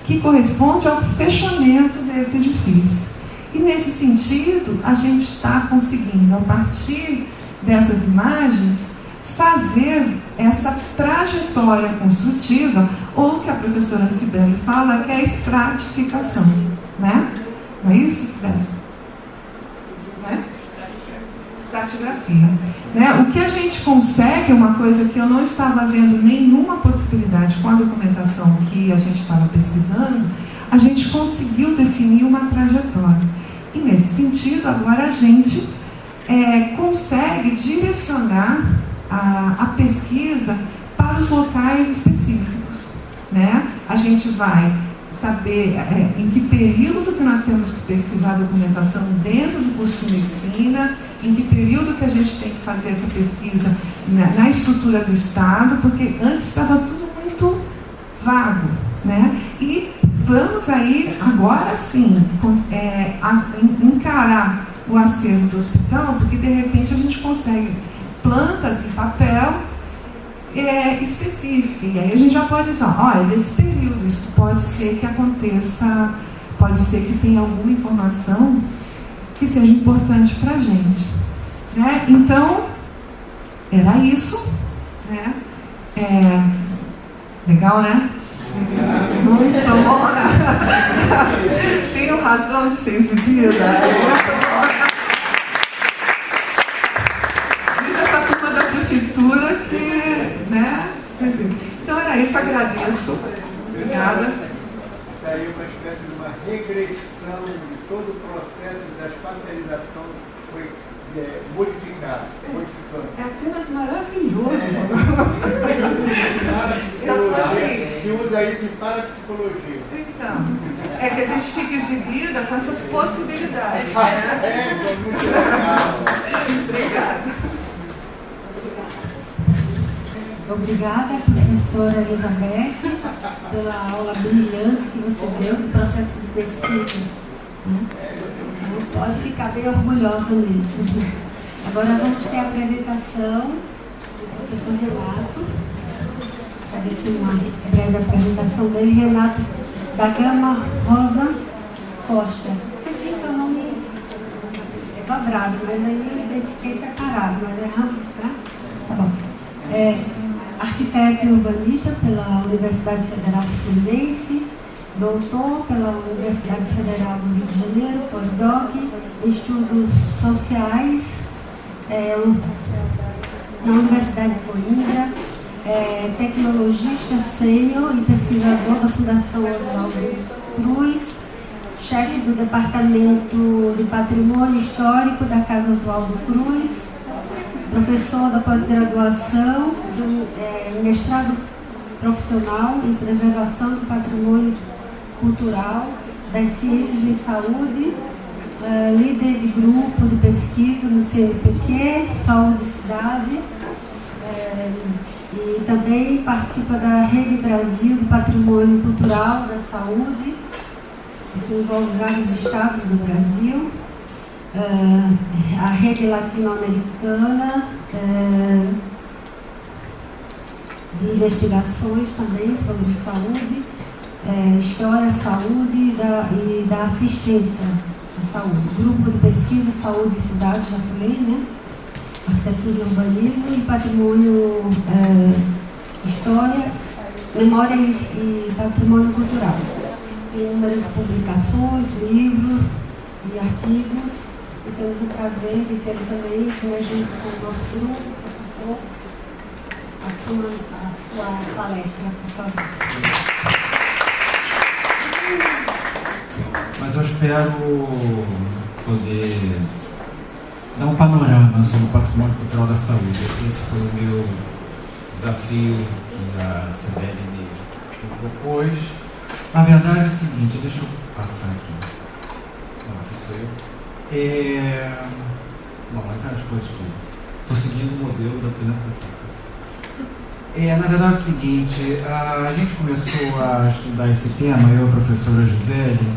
S2: que corresponde ao fechamento desse edifício. E nesse sentido, a gente está conseguindo, a partir dessas imagens, fazer essa trajetória construtiva, ou que a professora Cibele fala, que é a estratificação, né? Não é isso, Cibele? Né? Estratigrafia. Né? O que a gente consegue, uma coisa que eu não estava vendo nenhuma possibilidade com a documentação que a gente estava pesquisando, a gente conseguiu definir uma trajetória. E nesse sentido, agora a gente consegue direcionar a pesquisa para os locais específicos, né? A gente vai saber em que período que nós temos que pesquisar a documentação dentro do curso de medicina, em que período que a gente tem que fazer essa pesquisa na estrutura do Estado, porque antes estava tudo muito vago, né? E vamos aí, agora sim, encarar o acervo do hospital, porque de repente a gente consegue plantas em papel específica. E aí a gente já pode dizer, olha, desse período, isso pode ser que aconteça, pode ser que tenha alguma informação que seja importante para a gente. Né? Então, era isso. Né? Legal, né? Muito bom. Tenho razão de ser exibida. Diz essa turma da prefeitura que, né? Então era isso, agradeço. Obrigada.
S3: Saiu uma espécie de uma regressão de todo o processo da espacialização que foi modificado.
S2: É apenas maravilhoso.
S3: Se usa isso em parapsicologia.
S2: Então, é que a gente fica exibida com essas possibilidades.
S3: Muito legal.
S2: Obrigada.
S1: Obrigada, professora Elizabeth, pela aula brilhante que você deu do processo de pesquisa. Pode ficar bem orgulhosa nisso. Agora vamos ter a apresentação do professor Renato. Cadê aqui uma breve apresentação dele? Renato da Gama Rosa Costa. Você tem seu nome quadrado, mas aí eu identifiquei separado, mas é rápido, tá? Tá bom. Arquiteto e urbanista pela Universidade Federal Fluminense, doutor pela Universidade Federal do Rio de Janeiro, pós-doc em estudos sociais na Universidade de Coimbra, tecnologista sênior e pesquisador da Fundação Oswaldo Cruz, chefe do Departamento de Patrimônio Histórico da Casa Oswaldo Cruz, professor da pós-graduação do mestrado profissional em preservação do patrimônio cultural das ciências em saúde, líder de grupo de pesquisa no CNPq, Saúde e Cidade, e também participa da Rede Brasil do Patrimônio Cultural da Saúde, que envolve vários estados do Brasil, a Rede Latino-Americana de investigações também sobre saúde, história, saúde e da assistência à saúde. Grupo de pesquisa, saúde e cidade, já falei, né? Arquitetura e urbanismo e patrimônio, história, memória e patrimônio cultural. Tem inúmeras publicações, livros e artigos e temos o prazer de tê-lo também junto com o nosso grupo, professor, a sua palestra, por favor.
S4: Mas eu espero poder dar um panorama sobre o patrimônio cultural da saúde. Esse foi o meu desafio que a Sibeli me propôs. Na verdade é o seguinte, deixa eu passar aqui. Não, aqui sou eu. Bom, aquelas coisas que estou seguindo o modelo da apresentação. Na verdade é o seguinte, a gente começou a estudar esse tema, eu e a professora Gisele,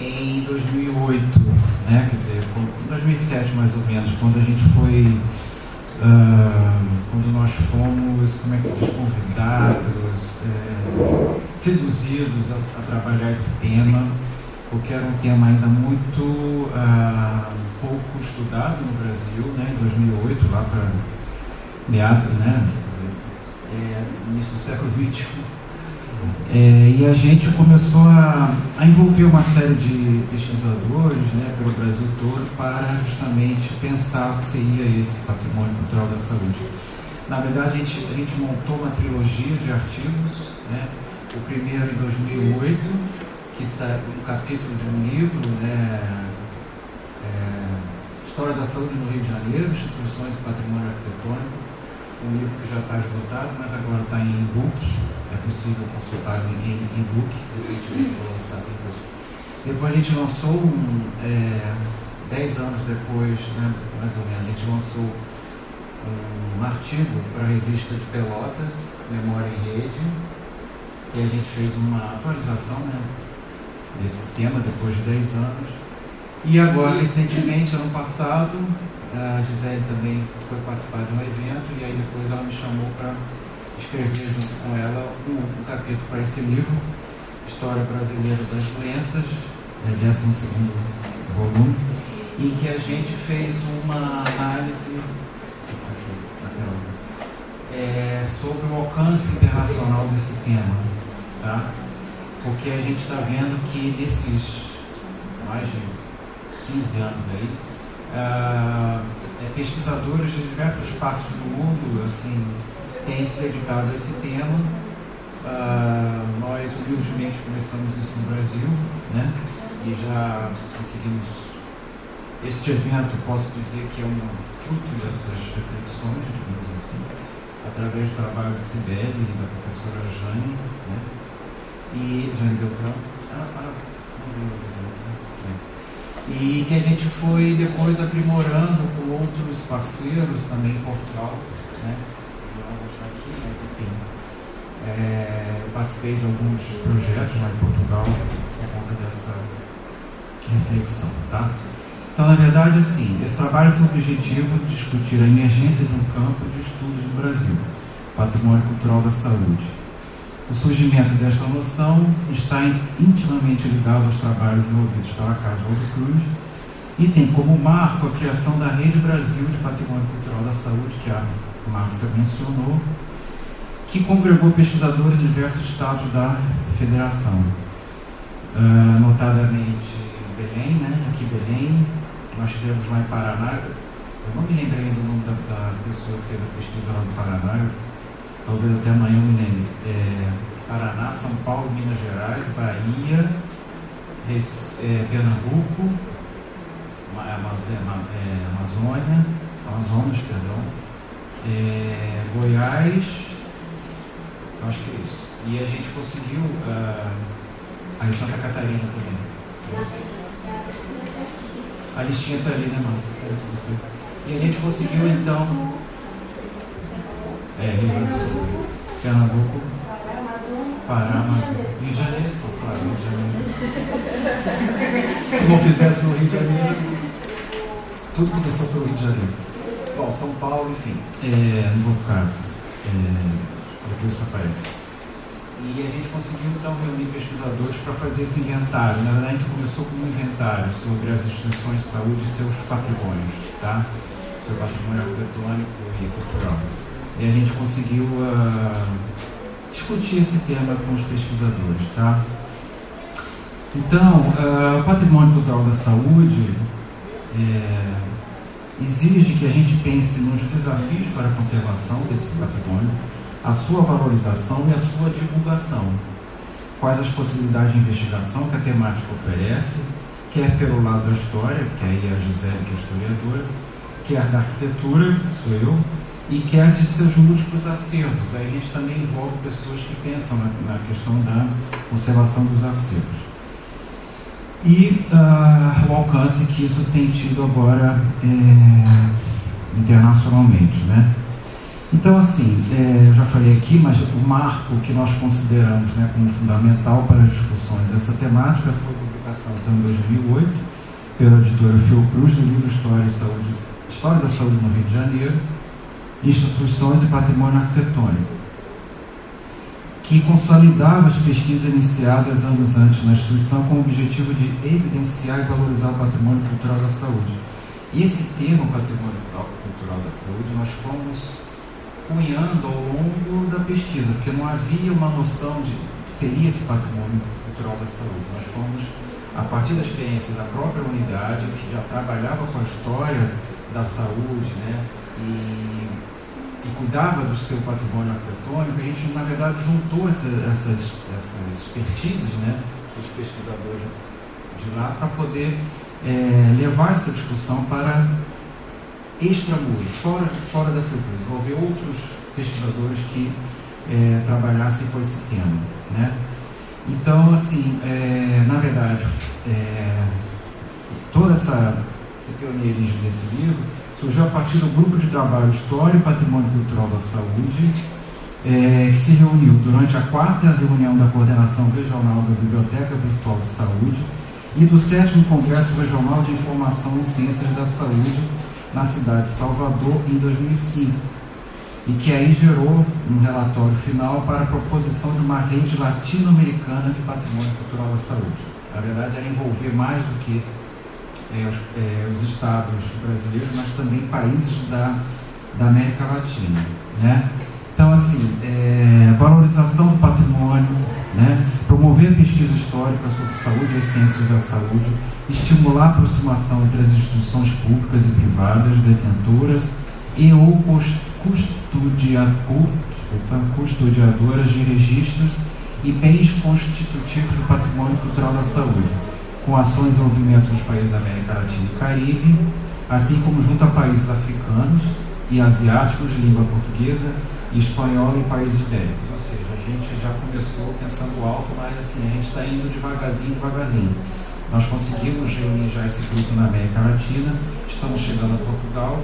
S4: em 2008, né? Quer dizer, em 2007 mais ou menos, quando a gente foi, quando nós fomos, como é que se diz, convidados, seduzidos a trabalhar esse tema, porque era um tema ainda muito pouco estudado no Brasil, né? Em 2008, lá para meados, né? Início do século XX. E a gente começou a envolver uma série de pesquisadores, né, pelo Brasil todo para justamente pensar o que seria esse patrimônio cultural da saúde. Na verdade, a gente montou uma trilogia de artigos, né, o primeiro em 2008, que saiu um capítulo de um livro, né, História da Saúde no Rio de Janeiro, Instituições e Patrimônio Arquitetônico, um livro que já está esgotado, mas agora está em e-book, é possível consultar em e-book, recentemente foi lançado em e-book. Depois a gente lançou, 10 anos depois, né, mais ou menos, a gente lançou um artigo para a revista de Pelotas, Memória em Rede, e a gente fez uma atualização, né, desse tema depois de 10 anos. E agora, recentemente, ano passado, a Gisele também foi participar de um evento e aí depois ela me chamou para escrever junto com ela um capítulo para esse livro, História Brasileira das Doenças, 12º volume, em que a gente fez uma análise sobre o alcance internacional desse tema, tá? Porque a gente está vendo que desses mais de 15 anos aí, pesquisadores de diversas partes do mundo assim, têm se dedicado a esse tema. Nós humildemente começamos isso no Brasil, né? E já conseguimos. Este evento, posso dizer que é um fruto dessas reflexões, digamos assim, através do trabalho de Sibeli e da professora Jane, né? E Jane Beltrão. E que a gente foi depois aprimorando com outros parceiros também em Portugal, né? Eu não vou estar aqui, mas enfim, eu participei de alguns projetos lá em Portugal por conta dessa reflexão, tá? Então, na verdade, assim, esse trabalho tem o objetivo de discutir a emergência de um campo de estudos no Brasil, patrimônio cultural da saúde. O surgimento desta noção está intimamente ligado aos trabalhos desenvolvidos pela Casa Aldo Cruz e tem como marco a criação da Rede Brasil de Patrimônio Cultural da Saúde, que a Márcia mencionou, que congregou pesquisadores de diversos estados da federação, notadamente Belém, né? Aqui Belém, nós tivemos lá em Paraná, eu não me lembrei do nome da pessoa que fez a pesquisa lá no Paraná, talvez até amanhã eu me lembre. Paraná, São Paulo, Minas Gerais, Bahia, Pernambuco, Amazonas, Goiás, eu acho que é isso. E a gente conseguiu, aí Santa Catarina também. A listinha está ali, né, Márcia? E a gente conseguiu, então, Rio Grande do Sul, Pernambuco, Pará, Rio de Janeiro, claro, Rio de Janeiro. Se não fizesse no Rio de Janeiro, tudo começou pelo Rio de Janeiro. Bom, São Paulo, enfim, não vou ficar, depois isso aparece. E a gente conseguiu, então, reunir pesquisadores para fazer esse inventário. Na verdade, a gente começou com um inventário sobre as instituições de saúde e seus patrimônios, tá? Seu patrimônio arquitetônico e cultural. E a gente conseguiu discutir esse tema com os pesquisadores, tá? Então, o patrimônio cultural da saúde, exige que a gente pense nos desafios para a conservação desse patrimônio, a sua valorização e a sua divulgação. Quais as possibilidades de investigação que a temática oferece, quer pelo lado da história, que aí é a Gisele, que é historiadora, quer da arquitetura, sou eu, e quer de seus múltiplos acervos. Aí a gente também envolve pessoas que pensam na questão da conservação dos acervos. E o alcance que isso tem tido agora internacionalmente, né? Então, assim, eu já falei aqui, mas o marco que nós consideramos, né, como fundamental para as discussões dessa temática foi a publicação, então, em 2008, pela editora Fiocruz, do livro História da Saúde no Rio de Janeiro, Instituições e Patrimônio Arquitetônico, que consolidava as pesquisas iniciadas anos antes na instituição com o objetivo de evidenciar e valorizar o patrimônio cultural da saúde. E esse termo, patrimônio cultural da saúde, nós fomos cunhando ao longo da pesquisa, porque não havia uma noção de que seria esse patrimônio cultural da saúde. Nós fomos, a partir da experiência da própria unidade, que já trabalhava com a história da saúde, né, e cuidava do seu patrimônio arquitetônico, a gente, na verdade, juntou essas expertises, né, dos pesquisadores de lá, para poder levar essa discussão para extramuros, fora da Fiocruz, envolver outros pesquisadores que trabalhassem com esse tema, né? Então, assim, na verdade, todo esse pioneirismo desse livro surgiu a partir do grupo de trabalho História e Patrimônio Cultural da Saúde, que se reuniu durante a 4ª reunião da Coordenação Regional da Biblioteca Virtual de Saúde e do 7º Congresso Regional de Informação e Ciências da Saúde na cidade de Salvador, em 2005, e que aí gerou um relatório final para a proposição de uma rede latino-americana de patrimônio cultural da saúde. Na verdade, era envolver mais do que os estados brasileiros, mas também países da América Latina, né? Então, assim, valorização do patrimônio, né? Promover a pesquisa histórica sobre saúde e as ciências da saúde, estimular a aproximação entre as instituições públicas e privadas, detentoras e ou custodiadoras de registros e bens constitutivos do patrimônio cultural da saúde, com ações e envolvimento nos países da América Latina e Caribe, assim como junto a países africanos e asiáticos de língua portuguesa e espanhola e países ibéricos. Ou seja, a gente já começou pensando alto, mas assim, a gente está indo devagarzinho. Nós conseguimos reunir já esse grupo na América Latina, estamos chegando a Portugal,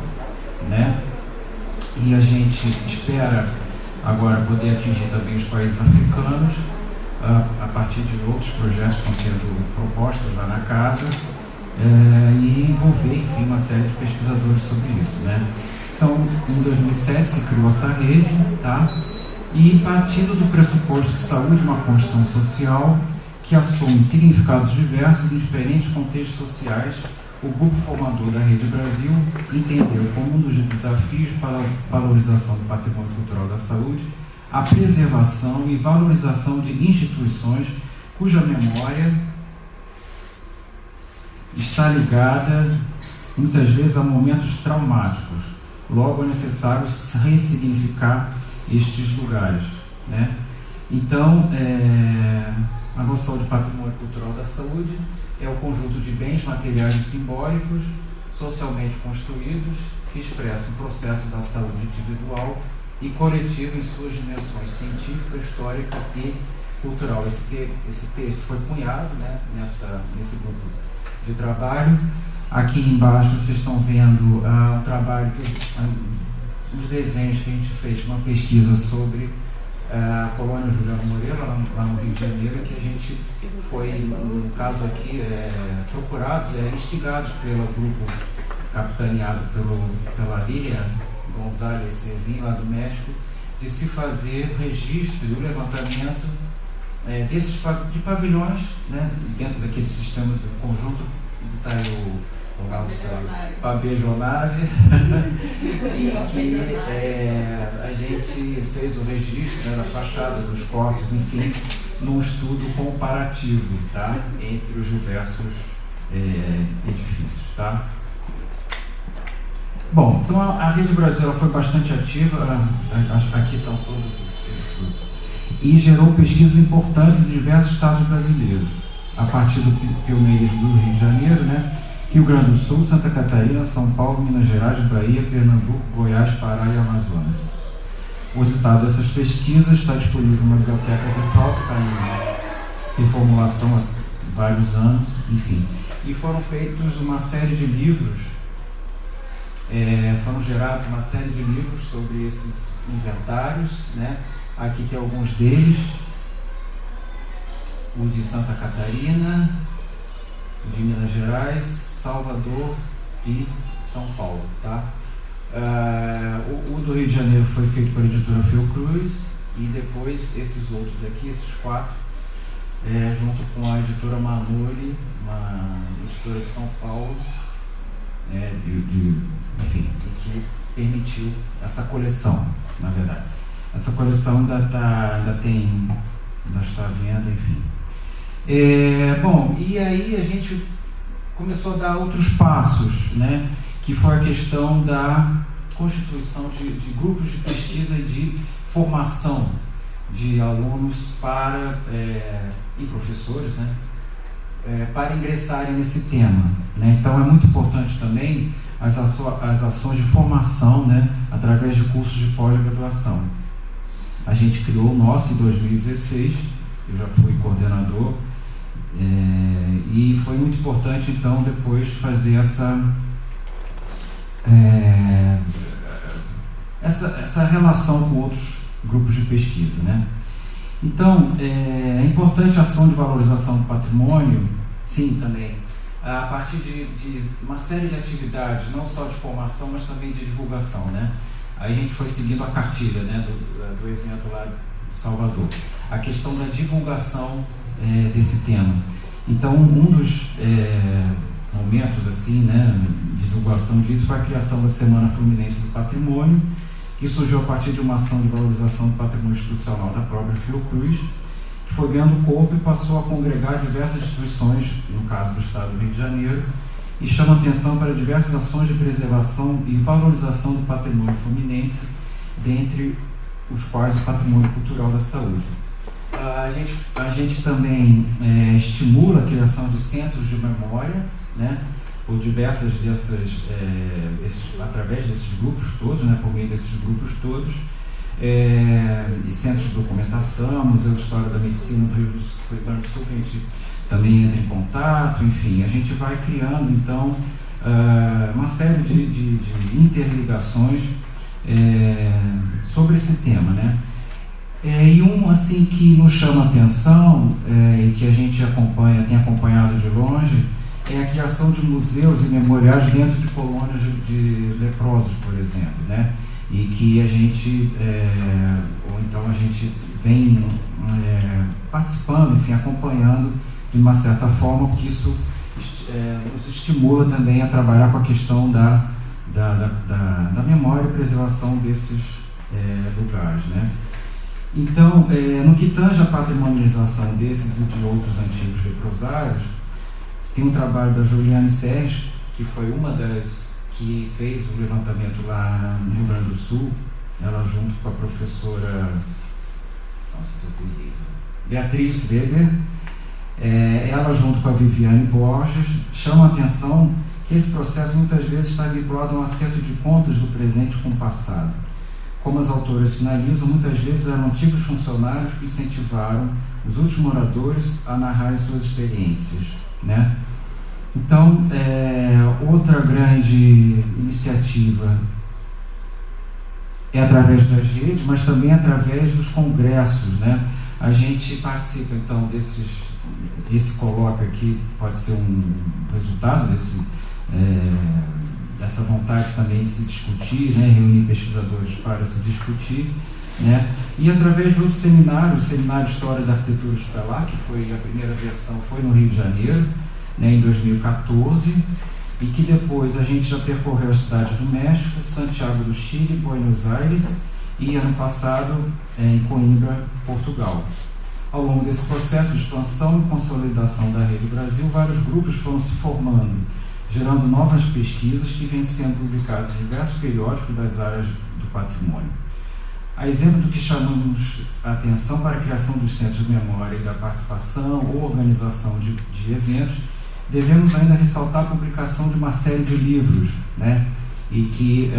S4: né? E a gente espera agora poder atingir também os países africanos, a partir de outros projetos que estão sendo propostos lá na casa, e envolver, enfim, uma série de pesquisadores sobre isso, né? Então, em 2007 se criou essa rede, tá? E partindo do pressuposto que saúde é uma construção social que assume significados diversos em diferentes contextos sociais, o grupo formador da Rede Brasil entendeu como um dos desafios para a valorização do patrimônio cultural da saúde a preservação e valorização de instituições cuja memória está ligada, muitas vezes, a momentos traumáticos. Logo, é necessário ressignificar estes lugares, né? Então, a noção de patrimônio cultural da saúde é o conjunto de bens materiais e simbólicos, socialmente construídos, que expressam o processo da saúde individual e coletiva em suas dimensões científica, histórica e cultural. Esse texto foi cunhado, né, nesse grupo de trabalho. Aqui embaixo vocês estão vendo um trabalho, os desenhos que a gente fez, uma pesquisa sobre a colônia Juliano Moreira, lá no Rio de Janeiro, que a gente foi, no caso aqui, procurados, instigados pelo grupo capitaneado pela Lilian González Servin, lá do México, de se fazer registro e o levantamento de pavilhões, né, dentro daquele sistema do conjunto, está aí o Pabejonave, em que a gente fez o registro, né, da fachada, dos cortes, enfim, num estudo comparativo, tá, entre os diversos edifícios, tá? Bom, então a Rede Brasil ela foi bastante ativa, aqui estão todos os frutos, e gerou pesquisas importantes em diversos estados brasileiros, a partir do pioneirismo do Rio de Janeiro, né? Rio Grande do Sul, Santa Catarina, São Paulo, Minas Gerais, Bahia, Pernambuco, Goiás, Pará e Amazonas. O resultado dessas pesquisas está disponível na biblioteca virtual, que está em reformulação há vários anos, enfim. E foram feitos uma série de livros, foram gerados uma série de livros sobre esses inventários, né? Aqui tem alguns deles, o de Santa Catarina, o de Minas Gerais, Salvador e São Paulo, tá? O do Rio de Janeiro foi feito pela editora Fiocruz, e depois esses outros aqui, esses 4, junto com a editora Manuri, uma editora de São Paulo, enfim, que permitiu essa coleção, na verdade. Essa coleção ainda está à venda, enfim. Bom, e aí a gente começou a dar outros passos, né? Que foi a questão da constituição de grupos de pesquisa e de formação de alunos e professores, né? Para ingressarem nesse tema, né? Então é muito importante também as ações de formação, né? Através de cursos de pós-graduação. A gente criou o nosso em 2016, eu já fui coordenador, e foi muito importante então depois fazer essa relação com outros grupos de pesquisa, né? Então, é importante a ação de valorização do patrimônio, sim, também, a partir de uma série de atividades, não só de formação, mas também de divulgação, né? Aí a gente foi seguindo a cartilha, né, do evento lá de Salvador, a questão da divulgação desse tema. Então, um dos momentos assim, né, de divulgação disso foi a criação da Semana Fluminense do Patrimônio, que surgiu a partir de uma ação de valorização do patrimônio institucional da própria Fiocruz, que foi ganhando corpo e passou a congregar diversas instituições, no caso do Estado do Rio de Janeiro, e chama atenção para diversas ações de preservação e valorização do patrimônio fluminense, dentre os quais o patrimônio cultural da saúde. A gente também estimula a criação de centros de memória, né, por diversas através desses grupos todos, né, por meio desses grupos todos, e centros de documentação, Museu de História da Medicina do Rio Grande do Sul, que a gente também entra em contato, enfim, a gente vai criando então uma série de interligações sobre esse tema, né? E um assim que nos chama a atenção e que a gente tem acompanhado de longe é a criação de museus e memoriais dentro de colônias de leprosos, por exemplo, né? E que a gente, ou então a gente vem participando, enfim, acompanhando de uma certa forma, porque isso nos estimula também a trabalhar com a questão da memória e preservação desses lugares, né? Então, no que tange a patrimonialização desses e de outros antigos leprosários, tem um trabalho da Juliane Sérgio, que foi uma das que fez o levantamento lá no Rio Grande do Sul, ela junto com a professora Beatriz Weber, ela junto com a Viviane Borges, chama a atenção que esse processo muitas vezes está vinculado a um acerto de contas do presente com o passado. Como as autoras sinalizam, muitas vezes eram antigos funcionários que incentivaram os últimos moradores a narrarem suas experiências, né? Então, outra grande iniciativa é através das redes, mas também através dos congressos, né? A gente participa, então, esse colóquio aqui pode ser um resultado dessa vontade também de se discutir, né? Reunir pesquisadores para se discutir, né? E através de outros seminários, o Seminário de História da Arquitetura Hospitalar, que foi a primeira versão, foi no Rio de Janeiro, né, em 2014, e que depois a gente já percorreu as cidades do México, Santiago do Chile, Buenos Aires e ano passado em Coimbra, Portugal. Ao longo desse processo de expansão e consolidação da Rede Brasil, vários grupos foram se formando gerando novas pesquisas que vêm sendo publicadas em diversos periódicos das áreas do patrimônio. A exemplo do que chamamos a atenção para a criação dos centros de memória e da participação ou organização de eventos, devemos ainda ressaltar a publicação de uma série de livros, né? E que,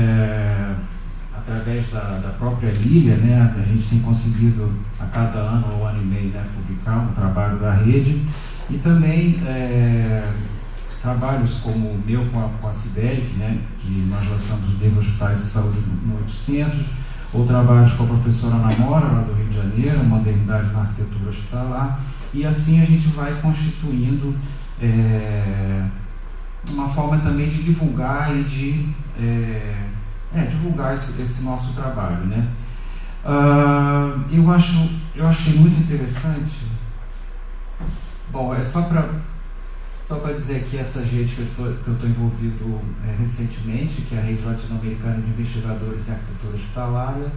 S4: através da própria Lília, né, a gente tem conseguido a cada ano ou ano e meio, né, publicar um trabalho da rede, e também trabalhos como o meu com a Cibele, né, que nós lançamos o livro Hospitais de Saúde no 800, ou trabalhos com a professora Namora, lá do Rio de Janeiro, Modernidade na Arquitetura Hospitalar, e assim a gente vai constituindo uma forma também de divulgar e de divulgar esse nosso trabalho, né? Eu achei muito interessante. Bom, é só para dizer que essas redes que eu estou envolvido recentemente, que é a Rede Latino-Americana de Investigadores em Arquitetura Hospitalária,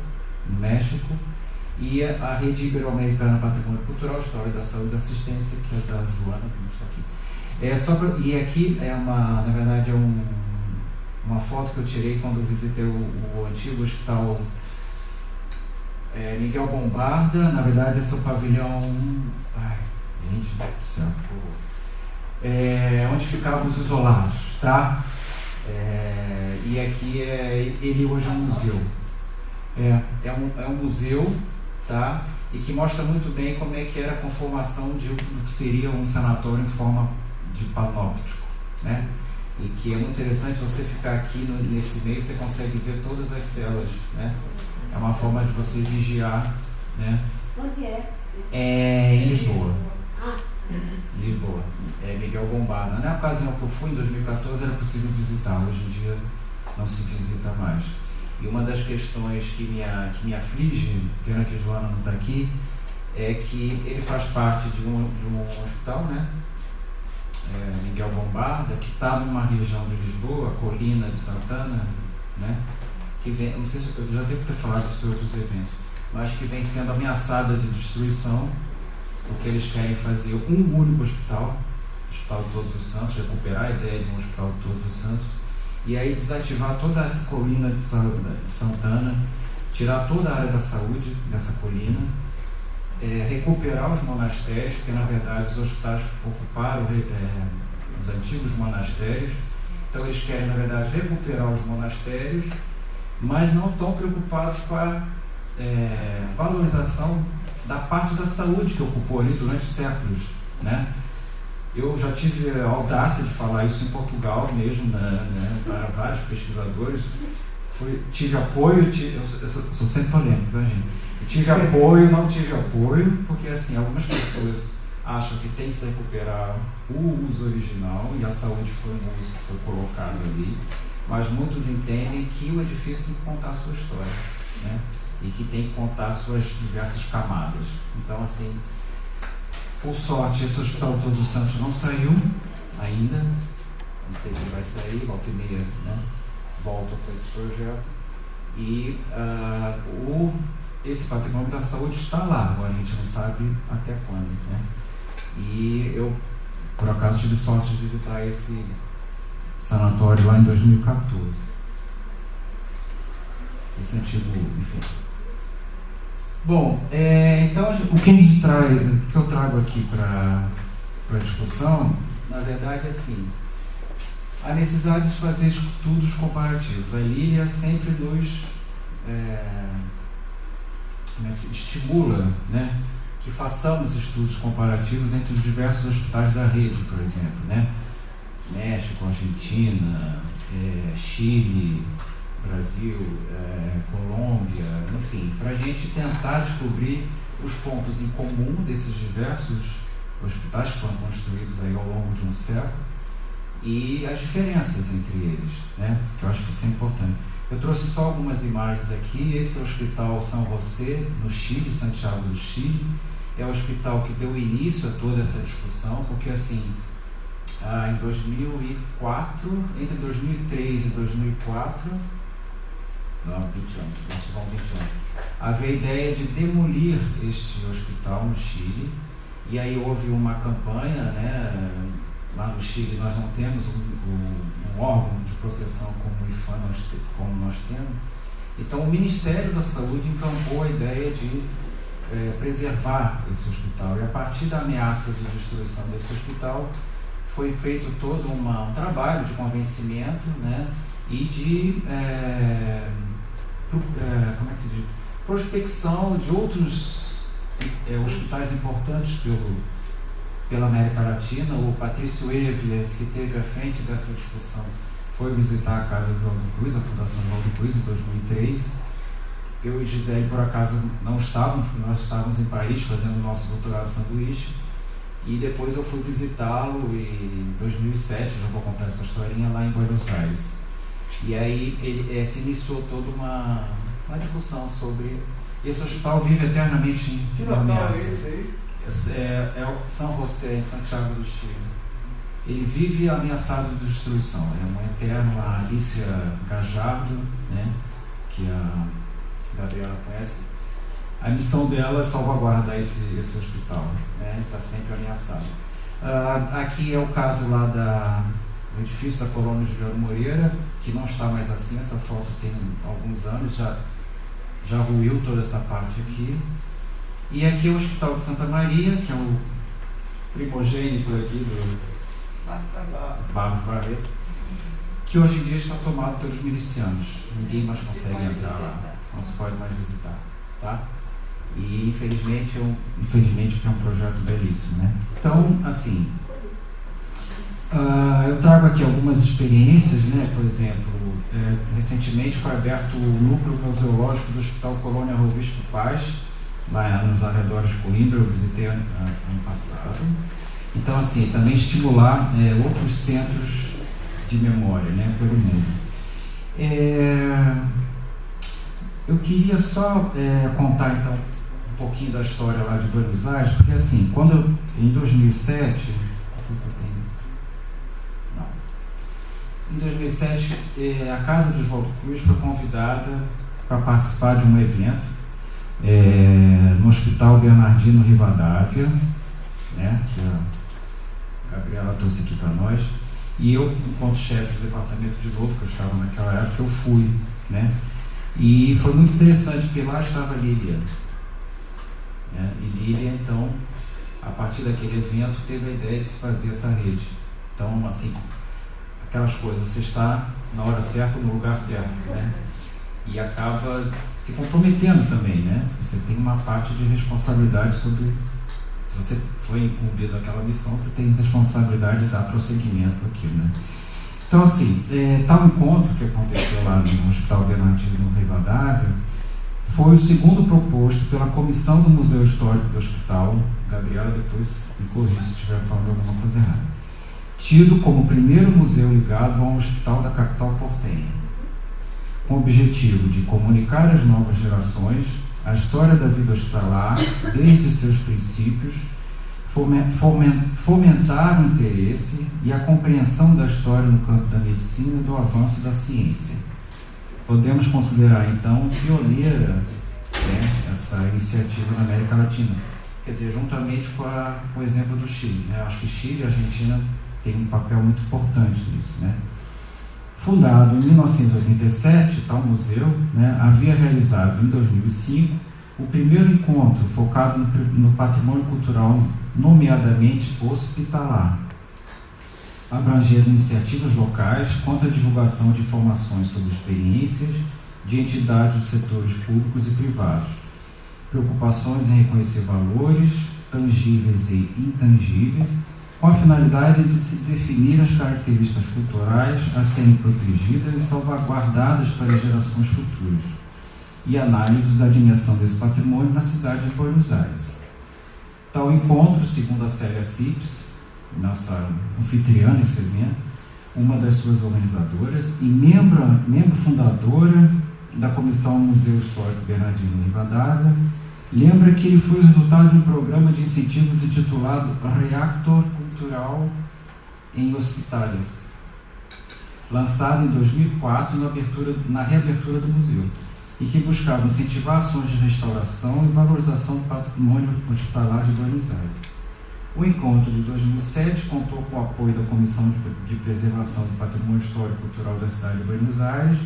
S4: no México, e a Rede Ibero-Americana Patrimônio Cultural, História da Saúde e da Assistência, que é da Joana, que está aqui. E aqui na verdade, uma foto que eu tirei quando visitei o antigo hospital Miguel Bombarda. Na verdade, esse é o pavilhão. Ai, gente do céu, onde ficavam os isolados, tá? E aqui ele hoje é um museu. É um museu, tá? E que mostra muito bem como é que era a conformação do que seria um sanatório em forma de panóptico, né? E que é muito interessante você ficar aqui nesse meio, você consegue ver todas as celas, né? É uma forma de você vigiar, né?
S1: Onde é?
S4: Em Lisboa. Lisboa. Miguel Bombarda. Na ocasião que eu fui, em 2014, era possível visitar. Hoje em dia não se visita mais. E uma das questões que me aflige, pena que Joana não está aqui, é que ele faz parte de um hospital, né? Miguel Bombarda, que está numa região de Lisboa, a Colina de Santana, né? Que vem, não sei se eu já devo ter falado sobre outros eventos, mas que vem sendo ameaçada de destruição, porque eles querem fazer um único hospital, Hospital de Todos os Santos, recuperar a ideia de um Hospital de Todos os Santos, e aí desativar toda essa colina de Santana, tirar toda a área da saúde dessa colina, recuperar os monastérios, porque na verdade os hospitais ocuparam os antigos monastérios, então eles querem na verdade recuperar os monastérios, mas não estão preocupados com a valorização da parte da saúde que ocupou ali durante séculos, né? Eu já tive a audácia de falar isso em Portugal mesmo, né, para vários pesquisadores. Tive apoio, eu sou sempre polêmico, né, gente? Eu tive apoio, não tive apoio, porque assim, algumas pessoas acham que tem que se recuperar o uso original e a saúde foi um uso que foi colocado ali, mas muitos entendem que o edifício tem que contar a sua história, né? E que tem que contar suas diversas camadas. Então, assim, por sorte, esse Hospital Todos os Santos não saiu ainda, não sei se vai sair, volta e meia, né? Volta com esse projeto. E esse patrimônio da saúde está lá, agora a gente não sabe até quando, né? E eu, por acaso, tive sorte de visitar esse sanatório lá em 2014. Esse antigo, enfim. Bom, então o que eu trago aqui para a discussão, na verdade, é assim, a necessidade de fazer estudos comparativos. A Lília sempre nos estimula, né, que façamos estudos comparativos entre os diversos hospitais da rede, por exemplo, né? México, Argentina, Chile, Brasil, Colômbia, enfim, para a gente tentar descobrir os pontos em comum desses diversos hospitais que foram construídos aí ao longo de um século e as diferenças entre eles, né? Que eu acho que isso é importante. Eu trouxe só algumas imagens aqui. Esse é o Hospital São José, no Chile, Santiago do Chile. É o hospital que deu início a toda essa discussão, porque assim, em 2004, entre 2003 e 2004, não, 20 anos, vão 20 anos, havia a ideia de demolir este hospital no Chile, e aí houve uma campanha, né, lá no Chile nós não temos um órgão de proteção como o IFAM, como nós temos. Então o Ministério da Saúde encampou a ideia de preservar esse hospital, e a partir da ameaça de destruição desse hospital foi feito todo um trabalho de convencimento, né, e de como é que se diz? Prospecção de outros hospitais importantes pela América Latina. O Patrício Evias, que esteve à frente dessa discussão, foi visitar a casa do Oswaldo Cruz, a Fundação Oswaldo Cruz, em 2003. Eu e Gisele, por acaso, não estávamos, porque nós estávamos em Paris fazendo o nosso doutorado sanduíche, e depois eu fui visitá-lo em 2007, já vou contar essa historinha, lá em Buenos Aires. E aí se iniciou toda uma discussão sobre esse hospital vive eternamente
S3: Que
S4: em
S3: local
S4: ameaça.
S3: é esse aí?
S4: É o São José, em Santiago do Chile. Ele vive ameaçado de destruição. É uma eterna, a Alicia Gajardo, né, que a Gabriela conhece. A missão dela é salvaguardar esse hospital, né? Está sempre ameaçado. Aqui é o caso lá do edifício da Colônia Juliano Moreira, que não está mais assim. Essa foto tem alguns anos, já ruiu toda essa parte aqui. E aqui é o Hospital de Santa Maria, que é o primogênito aqui do Barros Barreto, que hoje em dia está tomado pelos milicianos. Ninguém mais consegue entrar lá, não se pode mais visitar, tá? E infelizmente porque é um projeto belíssimo, né? Então, assim, eu trago aqui algumas experiências, né? Por exemplo, recentemente foi aberto o núcleo museológico do Hospital Colônia Rua Bispo Paz, lá nos arredores de Coimbra. Eu visitei ano passado. Então, assim, também estimular outros centros de memória, né, pelo mundo. Eu queria só contar, então, um pouquinho da história lá de Buenos Aires, porque, assim, em 2007, não sei se eu tenho... Não. Em 2007, a Casa do Oswaldo Cruz foi convidada para participar de um evento no Hospital Bernardino Rivadavia, né, que a Gabriela trouxe aqui para nós, e eu, enquanto chefe do departamento de novo, que eu estava naquela época, eu fui, né, e foi muito interessante, porque lá estava Lília, né, e Lília, então, a partir daquele evento, teve a ideia de se fazer essa rede. Então, assim, aquelas coisas, você está na hora certa, no lugar certo, né, e acaba se comprometendo também, né? Você tem uma parte de responsabilidade sobre... Se você foi incumbido daquela missão, você tem responsabilidade de dar prosseguimento aqui, né? Então, assim, tal encontro que aconteceu lá no Hospital Bernardino Rivadavia foi o segundo proposto pela comissão do Museu Histórico do Hospital. Gabriela, depois me corrija se estiver falando alguma coisa errada. Tido como o primeiro museu ligado a um hospital da capital portenha, com o objetivo de comunicar às novas gerações a história da vida hospitalar desde seus princípios, fomentar o interesse e a compreensão da história no campo da medicina e do avanço da ciência. Podemos considerar, então, pioneira, né, essa iniciativa na América Latina. Quer dizer, juntamente com o exemplo do Chile, né? Acho que Chile e Argentina têm um papel muito importante nisso, né? Fundado em 1987, tal museu, né, havia realizado em 2005 o primeiro encontro focado no patrimônio cultural, nomeadamente hospitalar, abrangendo iniciativas locais quanto à divulgação de informações sobre experiências de entidades dos setores públicos e privados, preocupações em reconhecer valores tangíveis e intangíveis, com a finalidade de se definir as características culturais a serem protegidas e salvaguardadas para gerações futuras, e análise da dimensão desse patrimônio na cidade de Buenos Aires. Tal encontro, segundo a Célia Cips, nossa anfitriã nesse evento, uma das suas organizadoras e membro fundadora da Comissão Museu Histórico Bernardino Rivadavia, lembra que ele foi o resultado de um programa de incentivos intitulado Reactor Cultural em Hospitales, lançado em 2004 na reabertura do museu, e que buscava incentivar ações de restauração e valorização do patrimônio hospitalar de Buenos Aires. O encontro de 2007 contou com o apoio da Comissão de Preservação do Patrimônio Histórico e Cultural da cidade de Buenos Aires,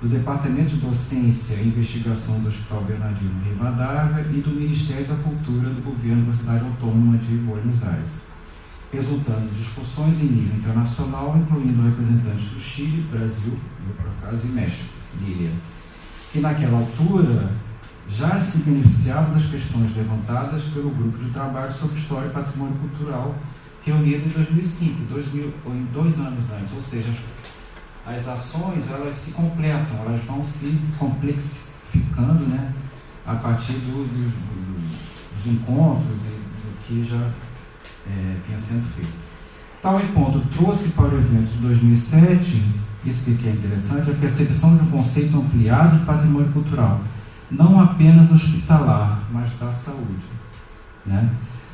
S4: do Departamento de Docência e Investigação do Hospital Bernardino Rivadavia e do Ministério da Cultura do Governo da Cidade Autônoma de Buenos Aires, resultando em discussões em nível internacional, incluindo representantes do Chile, Brasil, no caso, e México, Lília, que naquela altura já se beneficiavam das questões levantadas pelo Grupo de Trabalho sobre História e Patrimônio Cultural, reunido em 2005, 2 anos antes, ou seja, as ações elas se completam, elas vão se complexificando, né, a partir dos encontros e do que já vinha sendo feito. Tal encontro trouxe para o evento de 2007, isso que é interessante, a percepção de um conceito ampliado de patrimônio cultural, não apenas hospitalar, mas da saúde, né?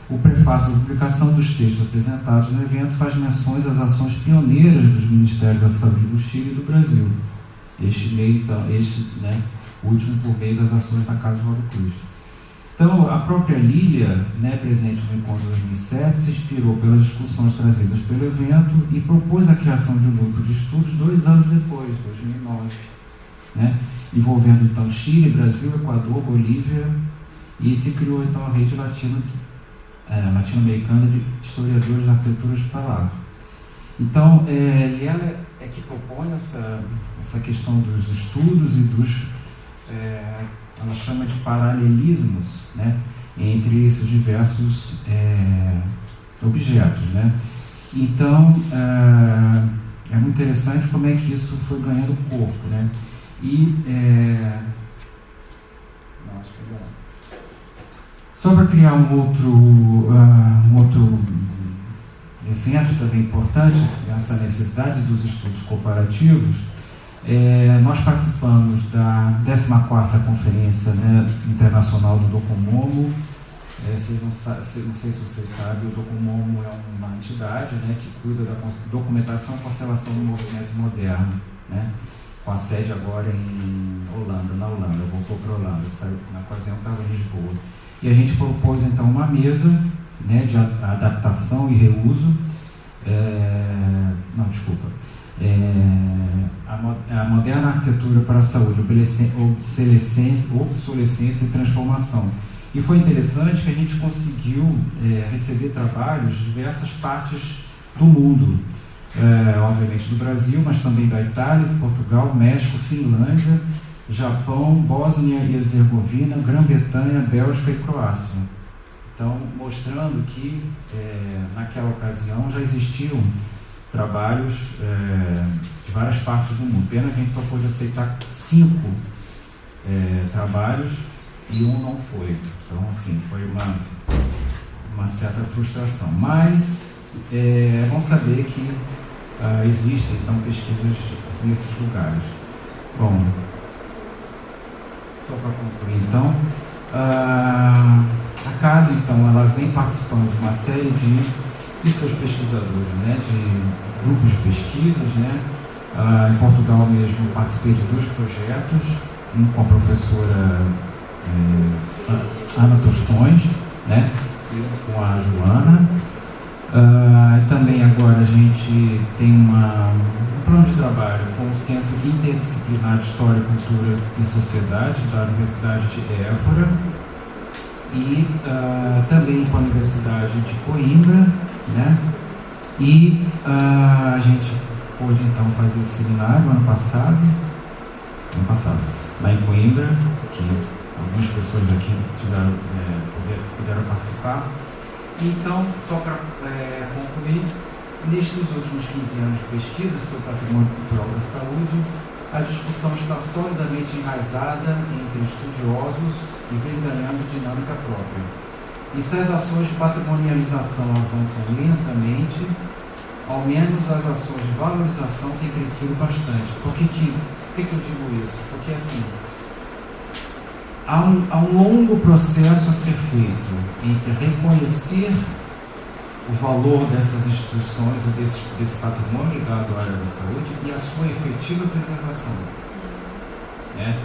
S4: O prefácio da publicação dos textos apresentados no evento faz menções às ações pioneiras dos Ministérios da Saúde do Chile e do Brasil. O último por meio das ações da Casa Oswaldo Cruz. Então, a própria Lília, né, presente no encontro de 2007, se inspirou pelas discussões trazidas pelo evento e propôs a criação de um grupo de estudos 2 anos depois, 2009, né, envolvendo então Chile, Brasil, Equador, Bolívia, e se criou então a rede latino-americana de historiadores da arquitetura hospitalar. Então, ela é que propõe essa questão dos estudos e dos, ela chama de paralelismos, né, entre esses diversos objetos, né. Então, é muito interessante como é que isso foi ganhando corpo, né. E só para criar um outro evento também importante, essa necessidade dos estudos comparativos, nós participamos da 14ª Conferência, né, Internacional do Docomomo. Não sei se vocês sabem, o Docomomo é uma entidade, né, que cuida da documentação e conservação do movimento moderno, né, com a sede agora na Holanda, voltou para a Holanda, na ocasião estava em Lisboa. E a gente propôs então uma mesa, né, de adaptação e reuso, a moderna arquitetura para a saúde, obsolescência e transformação. E foi interessante que a gente conseguiu receber trabalhos de diversas partes do mundo, obviamente do Brasil, mas também da Itália, de Portugal, México, Finlândia, Japão, Bósnia e Herzegovina, Grã-Bretanha, Bélgica e Croácia. Então, mostrando que naquela ocasião já existiam trabalhos de várias partes do mundo. Pena que a gente só pôde aceitar 5 trabalhos e um não foi. Então, assim, foi uma certa frustração. Mas é bom saber que existem, então, pesquisas nesses lugares. Bom, só para concluir, então, a casa, então, ela vem participando de uma série de seus pesquisadores, né, de grupos de pesquisas, né. Em Portugal mesmo participei de 2 projetos, um com a professora Ana Tostões, né, com a Joana. Também agora a gente tem um plano de trabalho com o Centro Interdisciplinar de História, Culturas e Sociedade da Universidade de Évora e também com a Universidade de Coimbra, né? E a gente pôde então fazer esse seminário ano passado, lá em Coimbra, que algumas pessoas aqui puderam participar. Então, só para concluir, nestes últimos 15 anos de pesquisa sobre o patrimônio cultural da saúde, a discussão está solidamente enraizada entre estudiosos e vem ganhando dinâmica própria. E se as ações de patrimonialização avançam lentamente, ao menos as ações de valorização têm crescido bastante. Por que eu digo isso? Porque assim, há um longo processo a ser feito entre reconhecer o valor dessas instituições e desse patrimônio ligado à área da saúde e a sua efetiva preservação, né?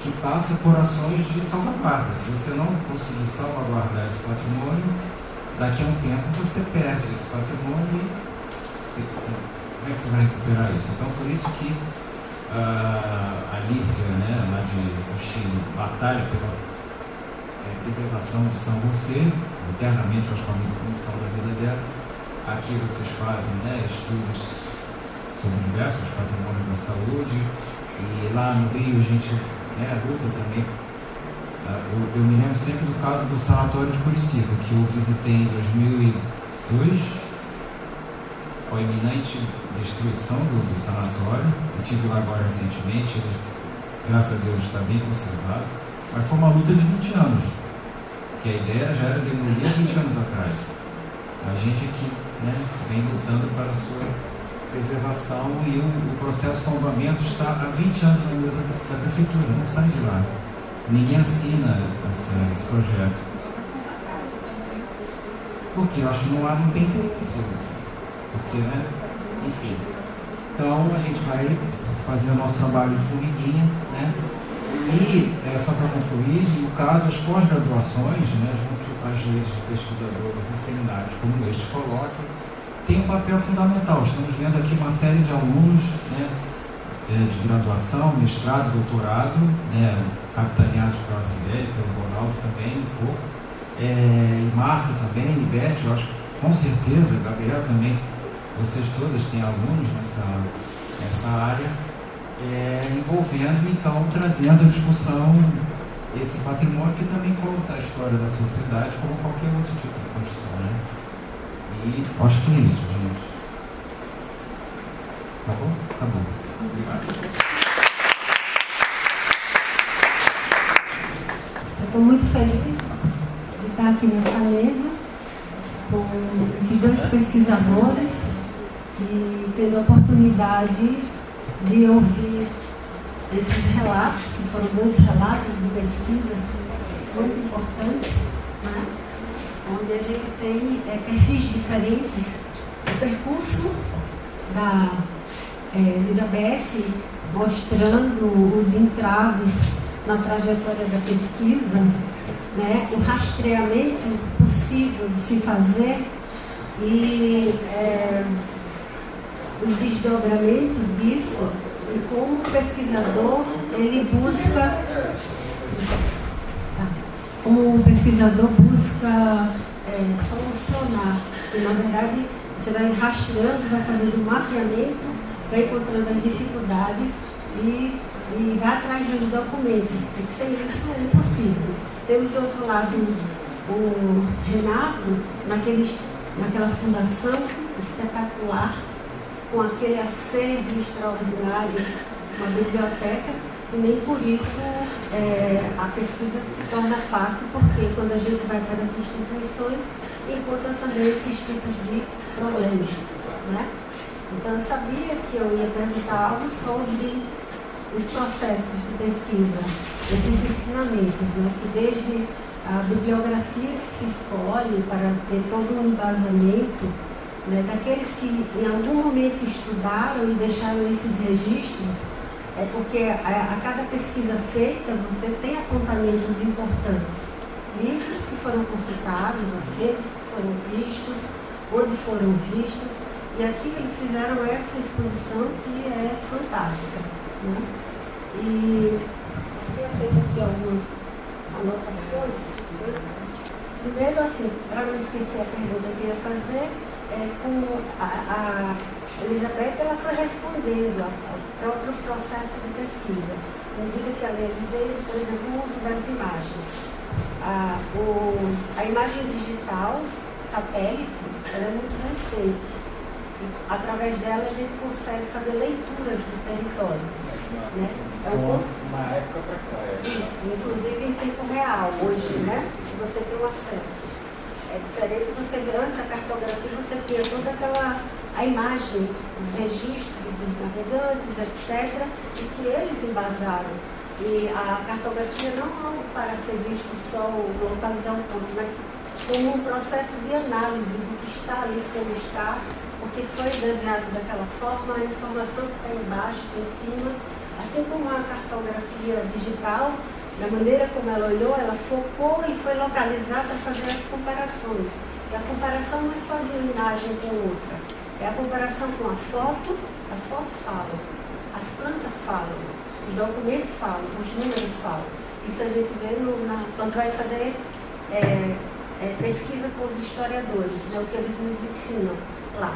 S4: Que passa por ações de salvaguarda. Se você não conseguir salvaguardar esse patrimônio, daqui a um tempo você perde esse patrimônio e como é que você vai recuperar isso? Então, por isso que a Alicia, né, lá do Chile, batalha pela preservação de São José, internamente, eu acho que é uma missão da vida dela. Aqui vocês fazem, né, estudos sobre diversos patrimônios da saúde, e lá no Rio a gente, né, luta também. Eu me lembro sempre do caso do sanatório de Curicica, que eu visitei em 2002, com a iminente destruição do sanatório. Eu estive lá agora recentemente, ele, graças a Deus, está bem conservado, mas foi uma luta de 20 anos, que a ideia já era demolir 20 anos atrás. A gente aqui, né, vem lutando para a sua preservação, e o processo de tombamento está há 20 anos na mesa da prefeitura, não sai de lá. Ninguém assina esse projeto. Porque eu acho que não tem interesse. Porque, né? Enfim. Então a gente vai fazer o nosso trabalho de formiguinha, né? E, só para concluir, no caso, as pós-graduações, né, junto às redes de pesquisadores e seminários como este colóquio, tem um papel fundamental. Estamos vendo aqui uma série de alunos, né, de graduação, mestrado, doutorado, né, capitaneados pela Cibele, pelo Ronaldo também, um pouco, e Márcia também, e Beth, eu acho, com certeza, Gabriel também, vocês todas têm alunos nessa área, envolvendo, então, trazendo a discussão esse patrimônio que também conta a história da sociedade como qualquer outro tipo de construção, né? E acho que é isso, gente. Tá bom? Tá bom. Obrigado.
S1: Eu estou muito feliz de estar aqui nessa mesa com esses dois pesquisadores e tendo a oportunidade de ouvir esses relatos, que foram dois relatos de pesquisa muito importantes, né? Onde a gente tem perfis diferentes. O percurso da Elizabeth mostrando os entraves na trajetória da pesquisa, né? O rastreamento possível de se fazer e os desdobramentos disso, e como o pesquisador ele busca solucionar. E na verdade você vai rastreando, vai fazendo um mapeamento, vai encontrando as dificuldades e vai atrás dos documentos, porque sem isso é impossível. Temos do outro lado o Renato, naquela fundação espetacular, com aquele acervo extraordinário, uma biblioteca, e nem por isso a pesquisa se torna fácil, porque quando a gente vai para as instituições, encontra também esses tipos de problemas, né? Então eu sabia que eu ia perguntar algo sobre os processos de pesquisa, esses ensinamentos, né? Que desde a bibliografia que se escolhe para ter todo um embasamento, né? Daqueles que em algum momento estudaram e deixaram esses registros, porque a cada pesquisa feita você tem apontamentos importantes, livros que foram consultados, acervos que foram vistos, onde foram vistos, e aqui eles fizeram essa exposição que é fantástica, né? E eu tenho feito aqui algumas anotações. Primeiro, assim, para não esquecer a pergunta que eu ia fazer, com a Elizabeth, ela foi respondendo ao próprio processo de pesquisa. À medida que ela ia dizendo, por exemplo, o uso das imagens. A imagem digital, satélite, ela é muito recente. E, através dela, a gente consegue fazer leituras do território. Né?
S3: Uma época para cá.
S1: Isso, inclusive em tempo real, hoje, né? Se você tem o acesso. É diferente, antes a cartografia, você tinha toda a imagem, os registros dos navegantes, etc., e que eles embasaram. E a cartografia não é algo para ser visto só, localizar um ponto, mas como um processo de análise do que está ali, como está, porque foi desenhado daquela forma, a informação que está embaixo, está em cima, assim como a cartografia digital, da maneira como ela olhou, ela focou e foi localizar para fazer as comparações. E a
S5: comparação não é só de uma imagem com outra, é a comparação com a foto. As fotos falam, as plantas falam, os documentos falam, os números falam. Isso a gente vê quando vai fazer pesquisa com os historiadores, né, o que eles nos ensinam lá.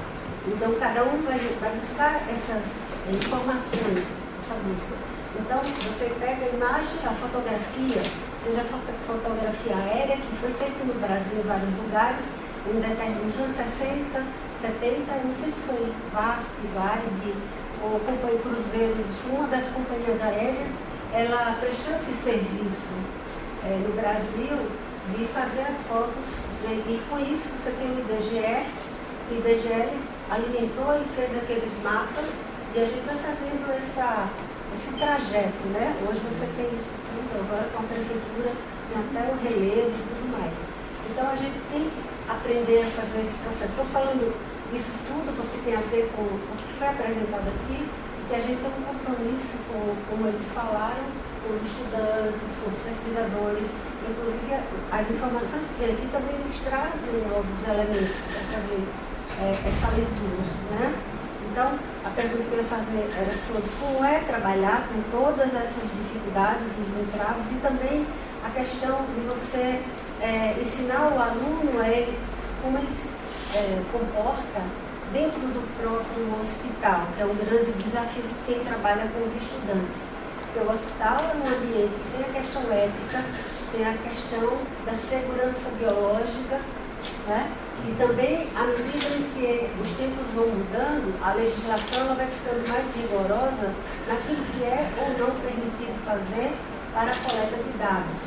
S5: Então, cada um vai buscar essas informações, essa busca. Então, você pega a imagem, a fotografia, seja a fotografia aérea, que foi feita no Brasil em vários lugares, nos anos 60, 70, não sei se foi VASP, VARG, ou Companhia Cruzeiros, uma das companhias aéreas, ela prestou esse serviço no Brasil de fazer as fotos, e com isso você tem o IBGE, o IBGE alimentou e fez aqueles mapas, e a gente está fazendo esse trajeto, né? Hoje você tem isso tudo, agora com a prefeitura tem até o relevo e tudo mais. Então a gente tem que aprender a fazer esse processo. Estou falando isso tudo porque tem a ver com o que foi apresentado aqui, e que a gente tem um compromisso com, como eles falaram, com os estudantes, com os pesquisadores. Inclusive, as informações que aqui também nos trazem novos elementos para fazer essa leitura, né? Então, a pergunta que eu ia fazer era sobre como é trabalhar com todas essas dificuldades, os entraves, e também a questão de você ensinar o aluno como ele se comporta dentro do próprio hospital, que é um grande desafio de quem trabalha com os estudantes. Porque o hospital é um ambiente que tem a questão ética, tem a questão da segurança biológica, né? E também, à medida em que os tempos vão mudando, a legislação ela vai ficando mais rigorosa naquilo que é ou não permitido fazer para a coleta de dados,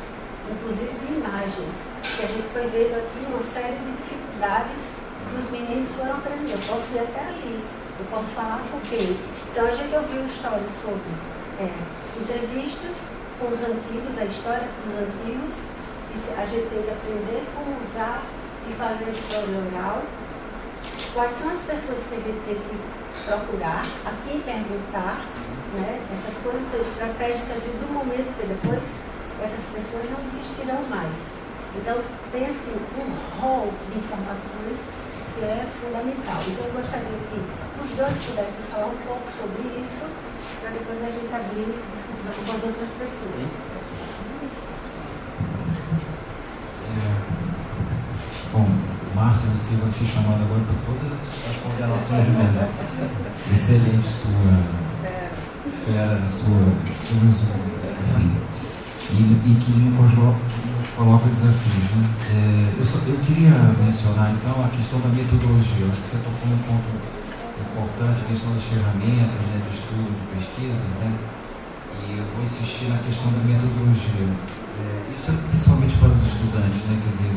S5: inclusive de imagens, que a gente foi vendo aqui uma série de dificuldades que os meninos foram aprendendo. Eu posso ir até ali, eu posso falar com quem. Então a gente ouviu histórias sobre entrevistas com os antigos, a história com os antigos, e a gente tem que aprender como usar e fazer a história oral. Quais são as pessoas que a gente tem que procurar, a quem perguntar, né? Essas coisas são estratégicas e do momento que depois essas pessoas não existirão mais. Então tem assim um rol de informações que é fundamental. Então eu gostaria que os dois pudessem falar um pouco sobre isso, para depois a gente abrir discussão com as outras pessoas.
S4: Bom, Márcio, se você chamando agora para todas as coordenações de mesa. Excelente sua uso, enfim, e que nos coloca desafios. Né? Eu queria mencionar, então, a questão da metodologia. Eu acho que você tocou um ponto importante, a questão das ferramentas, né, de estudo, de pesquisa, né? E eu vou insistir na questão da metodologia. Isso é principalmente para os estudantes, né? Quer dizer,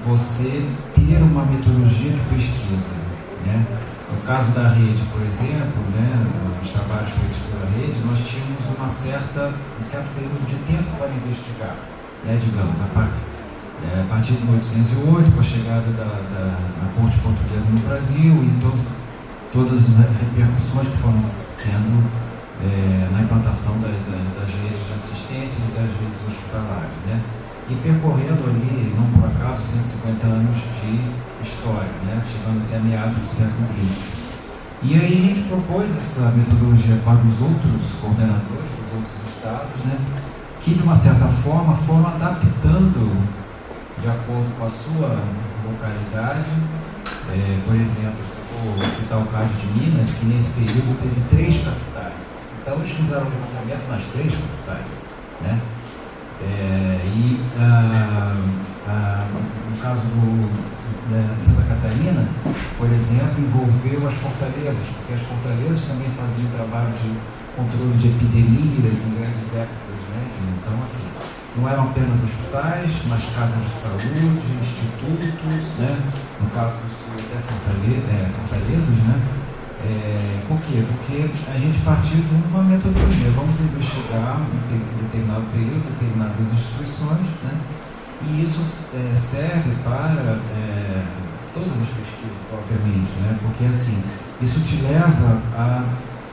S4: você ter uma metodologia de pesquisa, né? No caso da rede, por exemplo, né, os trabalhos feitos pela rede, nós tínhamos um certo período de tempo para investigar, né, digamos, a partir de 1808, com a chegada da corte portuguesa no Brasil e todas as repercussões que foram tendo na implantação das redes de assistência e das redes hospitalares, né? E percorrendo ali, não por acaso, 150 anos de história, né? Chegando até meados do século XX. E aí a gente propôs essa metodologia para os outros coordenadores, dos outros estados, né? Que de uma certa forma foram adaptando de acordo com a sua localidade. Por exemplo, se for citar o caso de Minas, que nesse período teve 3 capitais. Então eles fizeram o levantamento nas 3 capitais, né? No caso de Santa Catarina, por exemplo, envolveu as fortalezas, porque as fortalezas também faziam trabalho de controle de epidemias em grandes épocas, né? Então, assim, não eram apenas hospitais, mas casas de saúde, institutos, né? No caso do Sul, até fortalezas, né? Por quê? Porque a gente partiu de uma metodologia. Vamos investigar em determinado período, determinadas instituições, né? E isso serve para todas as pesquisas, obviamente, né? Porque assim, isso te leva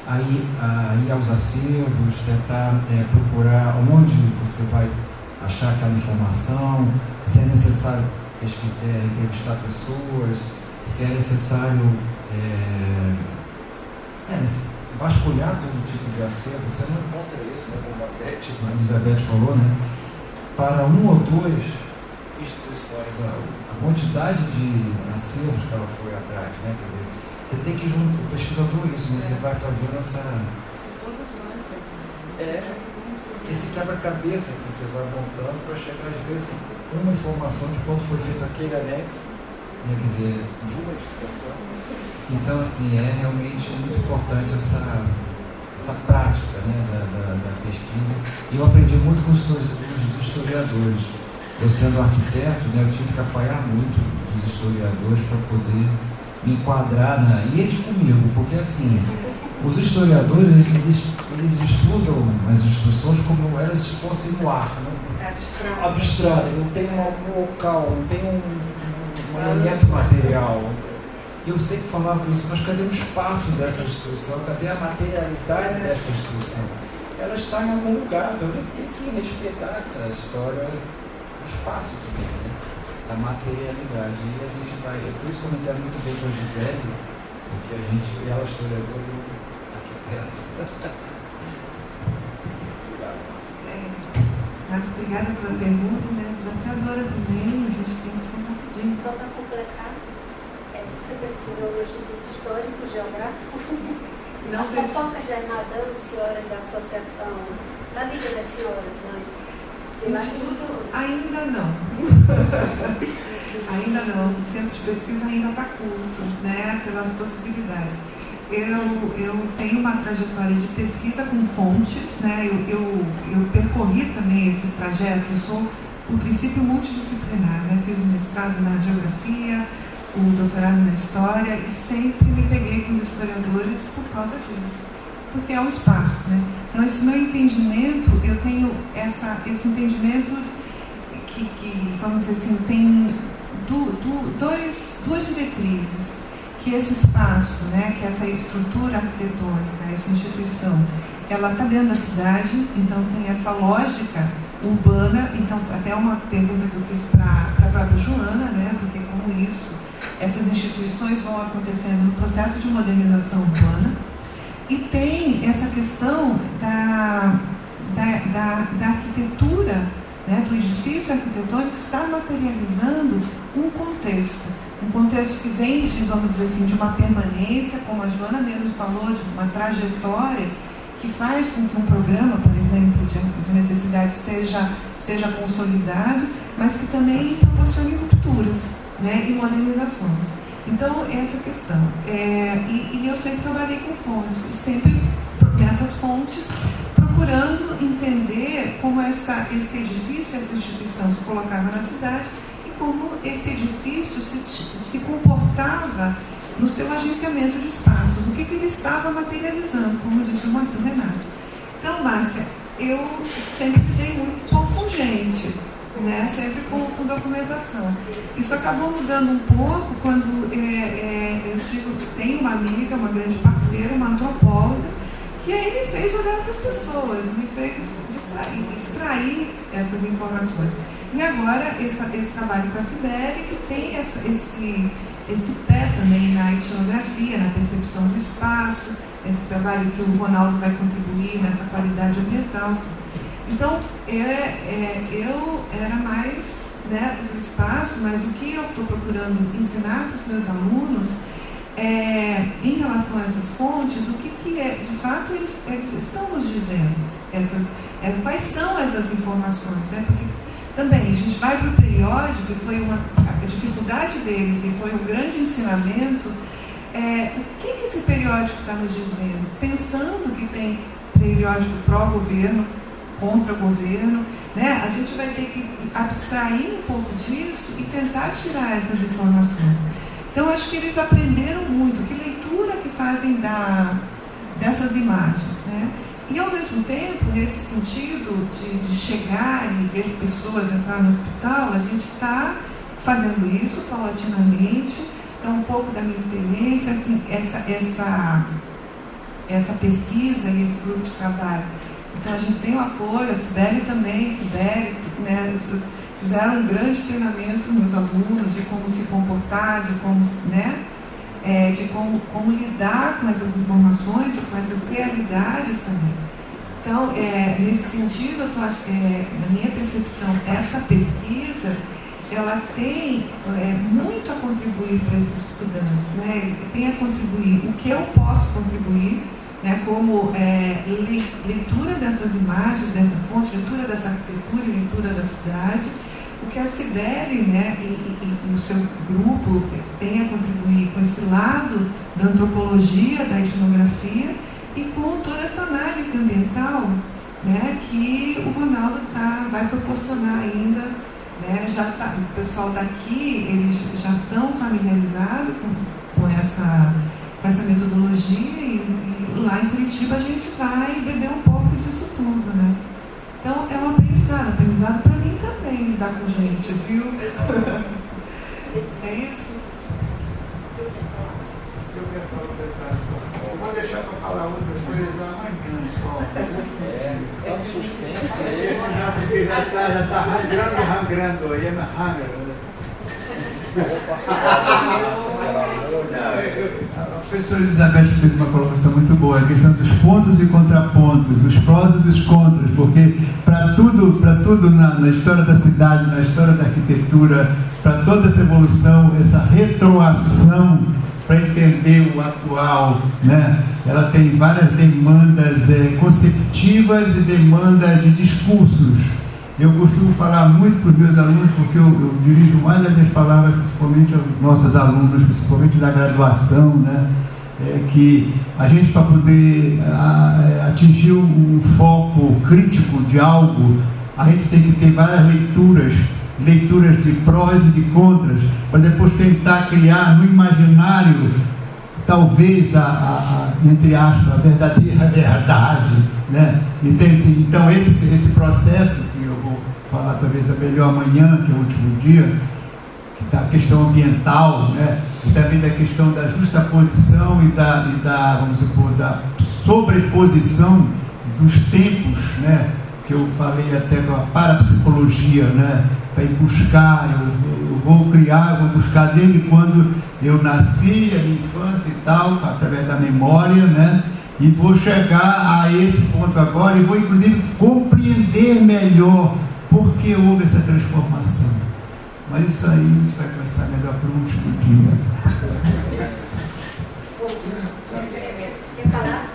S4: a ir aos acervos, tentar procurar onde você vai achar aquela informação, se é necessário entrevistar pessoas, se é necessário vasculhar todo tipo de acervo. Você não encontra isso, né, como a Elizabeth falou, né? Para um ou dois instituições, a quantidade de acervos que ela foi atrás, né? Quer dizer, você tem que junto o pesquisador isso, né? Você vai fazendo
S1: Todos nós fazemos.
S4: Esse quebra-cabeça que você vai montando para chegar, às vezes, uma informação de quando foi feito aquele anexo, né? Quer dizer, de uma edificação. Então, assim, é realmente muito importante essa prática, né, da pesquisa. E eu aprendi muito com os historiadores. Eu, sendo arquiteto, né, eu tive que apoiar muito os historiadores para poder me enquadrar e eles comigo, porque, assim, os historiadores, eles estudam as instituições como elas se fossem no ar, né? Abstrato, não tem um local, não tem um elemento material. Eu sempre falava isso, mas cadê o espaço dessa instituição? Cadê a materialidade dessa instituição? Ela está em algum lugar, então a gente tem que respeitar essa história, o espaço também, né? A materialidade. E a gente vai, por isso que eu me entendo muito bem com a Gisele, porque ela é historiadora e eu arquiteto.
S2: Mas obrigada pela pergunta, né? Desafiadora também, a gente tem que ser rapidinho.
S5: Só para completar, você pesquisou no Instituto Histórico e Geográfico?
S2: Não
S5: As
S2: sei.
S5: fofocas da Madame Senhora da Associação, da Liga das Senhoras, mãe.
S2: Instituto ainda não. Ainda não. O tempo de pesquisa ainda está curto, né? Pelas possibilidades. Eu tenho uma trajetória de pesquisa com fontes, né? Eu percorri também esse trajeto. Eu sou, por princípio, multidisciplinar, né? Fiz um mestrado na geografia, o doutorado na história e sempre me peguei com os historiadores por causa disso, porque é o espaço, né? Então, esse meu entendimento, eu tenho esse entendimento que, vamos dizer assim, tem duas diretrizes, que esse espaço, né, que essa estrutura arquitetônica, essa instituição, ela está dentro da cidade, então tem essa lógica urbana. Então, até uma pergunta que eu fiz para a própria Joana, né, porque como isso, essas instituições vão acontecendo no processo de modernização urbana, e tem essa questão da arquitetura, né, do edifício arquitetônico que está materializando um contexto que vem de, vamos dizer assim, de uma permanência, como a Joana mesmo falou, de uma trajetória que faz com que um programa, por exemplo, de necessidade seja consolidado, mas que também proporcione rupturas, né, e modernizações. Então, essa questão. E eu sempre trabalhei com fontes, sempre nessas fontes, procurando entender como esse edifício, essa instituição se colocava na cidade e como esse edifício se comportava no seu agenciamento de espaços, o que ele estava materializando, como disse o Renato. Então, Márcia, eu sempre dei muito pouco gente, né? Sempre com documentação. Isso acabou mudando um pouco quando eu tenho uma amiga, uma grande parceira, uma antropóloga, que aí me fez olhar para as pessoas, me fez extrair essas informações. E agora, esse trabalho com a Sibeli, que tem esse pé também na etnografia, na percepção do espaço, esse trabalho que o Ronaldo vai contribuir nessa qualidade ambiental. Então, eu era mais, né, do espaço, mas o que eu estou procurando ensinar para os meus alunos em relação a essas fontes, o que de fato eles estão nos dizendo, quais são essas informações, né? Porque também a gente vai para o periódico, e a dificuldade deles, e foi um grande ensinamento, o que esse periódico está nos dizendo? Pensando que tem periódico pró-governo, contra o governo, né? A gente vai ter que abstrair um pouco disso e tentar tirar essas informações. Então, acho que eles aprenderam muito, que leitura que fazem dessas imagens, né? E, ao mesmo tempo, nesse sentido de chegar e ver pessoas entrar no hospital, a gente está fazendo isso paulatinamente. Então, um pouco da minha experiência, assim, essa pesquisa e esse grupo de trabalho. Então, a gente tem o apoio, a Sibeli também, né, fizeram um grande treinamento nos alunos de como se comportar, de como, né, de como lidar com essas informações e com essas realidades também. Então, nesse sentido, na minha percepção, essa pesquisa, ela tem muito a contribuir para esses estudantes, né? Tem a contribuir o que eu posso contribuir, né, como leitura dessas imagens, dessa fonte, leitura dessa arquitetura e leitura da cidade, o que a Cibele, né, e o seu grupo tem a contribuir com esse lado da antropologia, da etnografia e com toda essa análise ambiental, né, que o Ronaldo vai proporcionar ainda, né, o pessoal daqui, eles já estão familiarizados com essa metodologia e lá em Curitiba a gente vai beber um pouco disso tudo, né? Então é um aprendizado para mim também lidar com gente, viu? É isso?
S3: Eu vou deixar para falar outras coisas amanhã só.
S6: É um suspense.
S3: Esse já está rangrando aí, é rangrando.
S7: A professora Elizabeth fez uma colocação muito boa, a questão dos pontos e contrapontos, dos prós e dos contras, porque para tudo na história da cidade, na história da arquitetura, para toda essa evolução, essa retroação para entender o atual, né? Ela tem várias demandas conceptivas e demandas de discursos. Eu costumo falar muito para os meus alunos, porque eu dirijo mais as minhas palavras, principalmente aos nossos alunos, principalmente da graduação, né? Que a gente, para poder atingir um foco crítico de algo, a gente tem que ter várias leituras de prós e de contras, para depois tentar criar no imaginário, talvez, entre aspas, a verdadeira verdade, né? Então, esse processo, que eu vou falar talvez melhor amanhã, que é o último dia, da questão ambiental, né? E também da questão da justaposição e vamos supor, da sobreposição dos tempos, né? Que eu falei até com a parapsicologia, né? Para ir buscar, eu vou buscar desde quando eu nasci, a minha infância e tal, através da memória, né? E vou chegar a esse ponto agora e vou, inclusive, compreender melhor por que houve essa transformação. Mas isso aí a gente vai começar melhor para o último dia.
S5: Quer falar?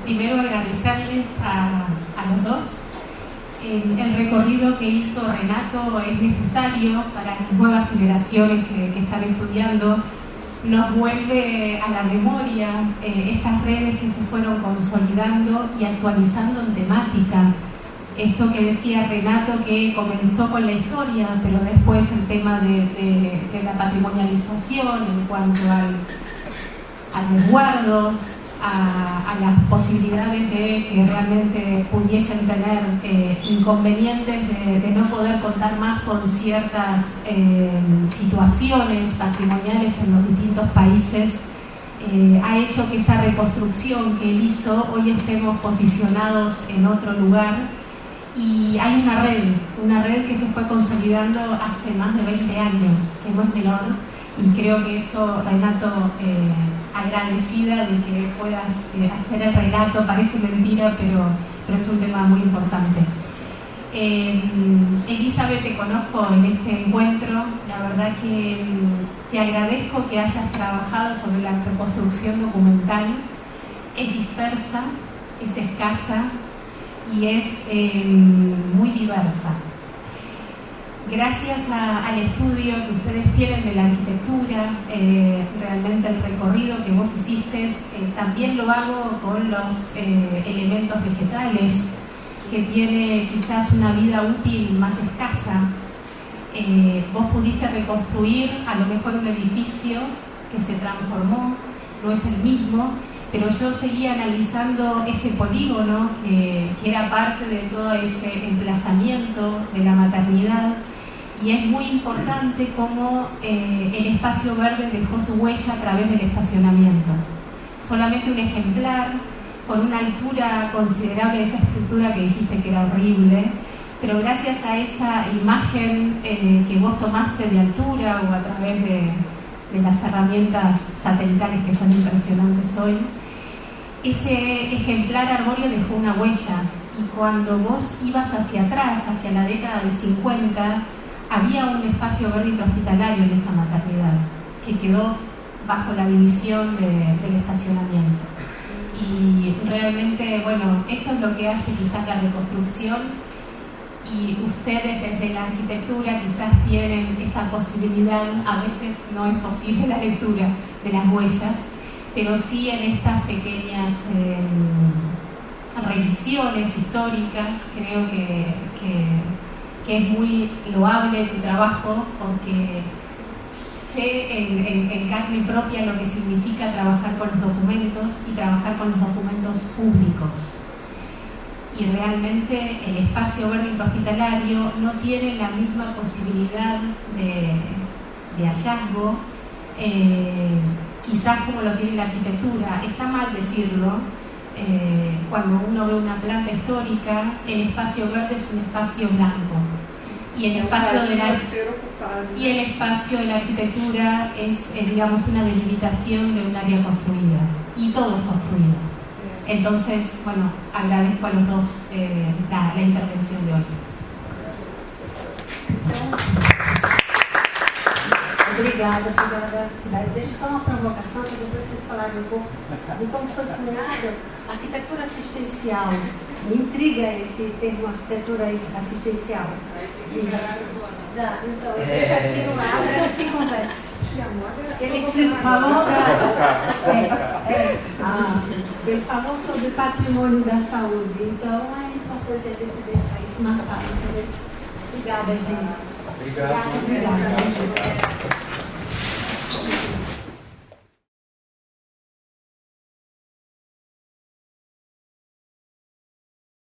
S8: Primero agradecerles a los dos. El recorrido que hizo Renato es necesario para las nuevas generaciones que están estudiando. Nos vuelve a la memoria estas redes que se fueron consolidando y actualizando en temática. Esto que decía Renato, que comenzó con la historia, pero después el tema de la patrimonialización en cuanto al resguardo, a las posibilidades de que realmente pudiesen tener inconvenientes de no poder contar más con ciertas situaciones patrimoniales en los distintos países, ha hecho que esa reconstrucción que él hizo hoy estemos posicionados en otro lugar. Y hay una red que se fue consolidando hace más de 20 años, que no es menor, y creo que eso, Renato, agradecida de que puedas hacer el relato, parece mentira, pero es un tema muy importante. Elizabeth, te conozco en este encuentro, la verdad que te agradezco que hayas trabajado sobre la reconstrucción documental. Es dispersa, es escasa y es muy diversa. Gracias al estudio que ustedes tienen de la arquitectura, realmente el recorrido que vos hiciste, también lo hago con los elementos vegetales, que tiene quizás una vida útil más escasa. Vos pudiste reconstruir a lo mejor un edificio que se transformó, no es el mismo, pero yo seguía analizando ese polígono que era parte de todo ese emplazamiento de la maternidad, y es muy importante cómo el espacio verde dejó su huella a través del estacionamiento. Solamente un ejemplar con una altura considerable de esa estructura que dijiste que era horrible, pero gracias a esa imagen que vos tomaste de altura o a través de las herramientas satelitales que son impresionantes hoy, ese ejemplar arbóreo dejó una huella, y cuando vos ibas hacia atrás, hacia la década del 50, había un espacio verde intrahospitalario en esa maternidad, que quedó bajo la división del estacionamiento. Y realmente, bueno, esto es lo que hace quizás la reconstrucción, y ustedes desde la arquitectura quizás tienen esa posibilidad. A veces no es posible la lectura de las huellas, pero sí en estas pequeñas revisiones históricas creo que es muy loable tu trabajo, porque sé en carne propia lo que significa trabajar con los documentos y trabajar con los documentos públicos. Y realmente el espacio verde intrahospitalario no tiene la misma posibilidad de hallazgo, quizás como lo tiene la arquitectura. Está mal decirlo, cuando uno ve una planta histórica, el espacio verde es un espacio blanco, y el espacio de la arquitectura es, digamos, una delimitación de un área construida, y todo es construido. Entonces, bueno, agradezco a los dos la intervención de hoy.
S5: Obrigada. Deixa só uma provocação, para depois vocês falarem um pouco de como foi cunhada a arquitetura assistencial. Me intriga esse termo, arquitetura assistencial. Então, eu deixo aqui no lado e se conversa. Ele falou sobre patrimônio da saúde, então é importante a gente deixar isso marcado. Obrigada, gente.
S6: Obrigado.
S5: Obrigada.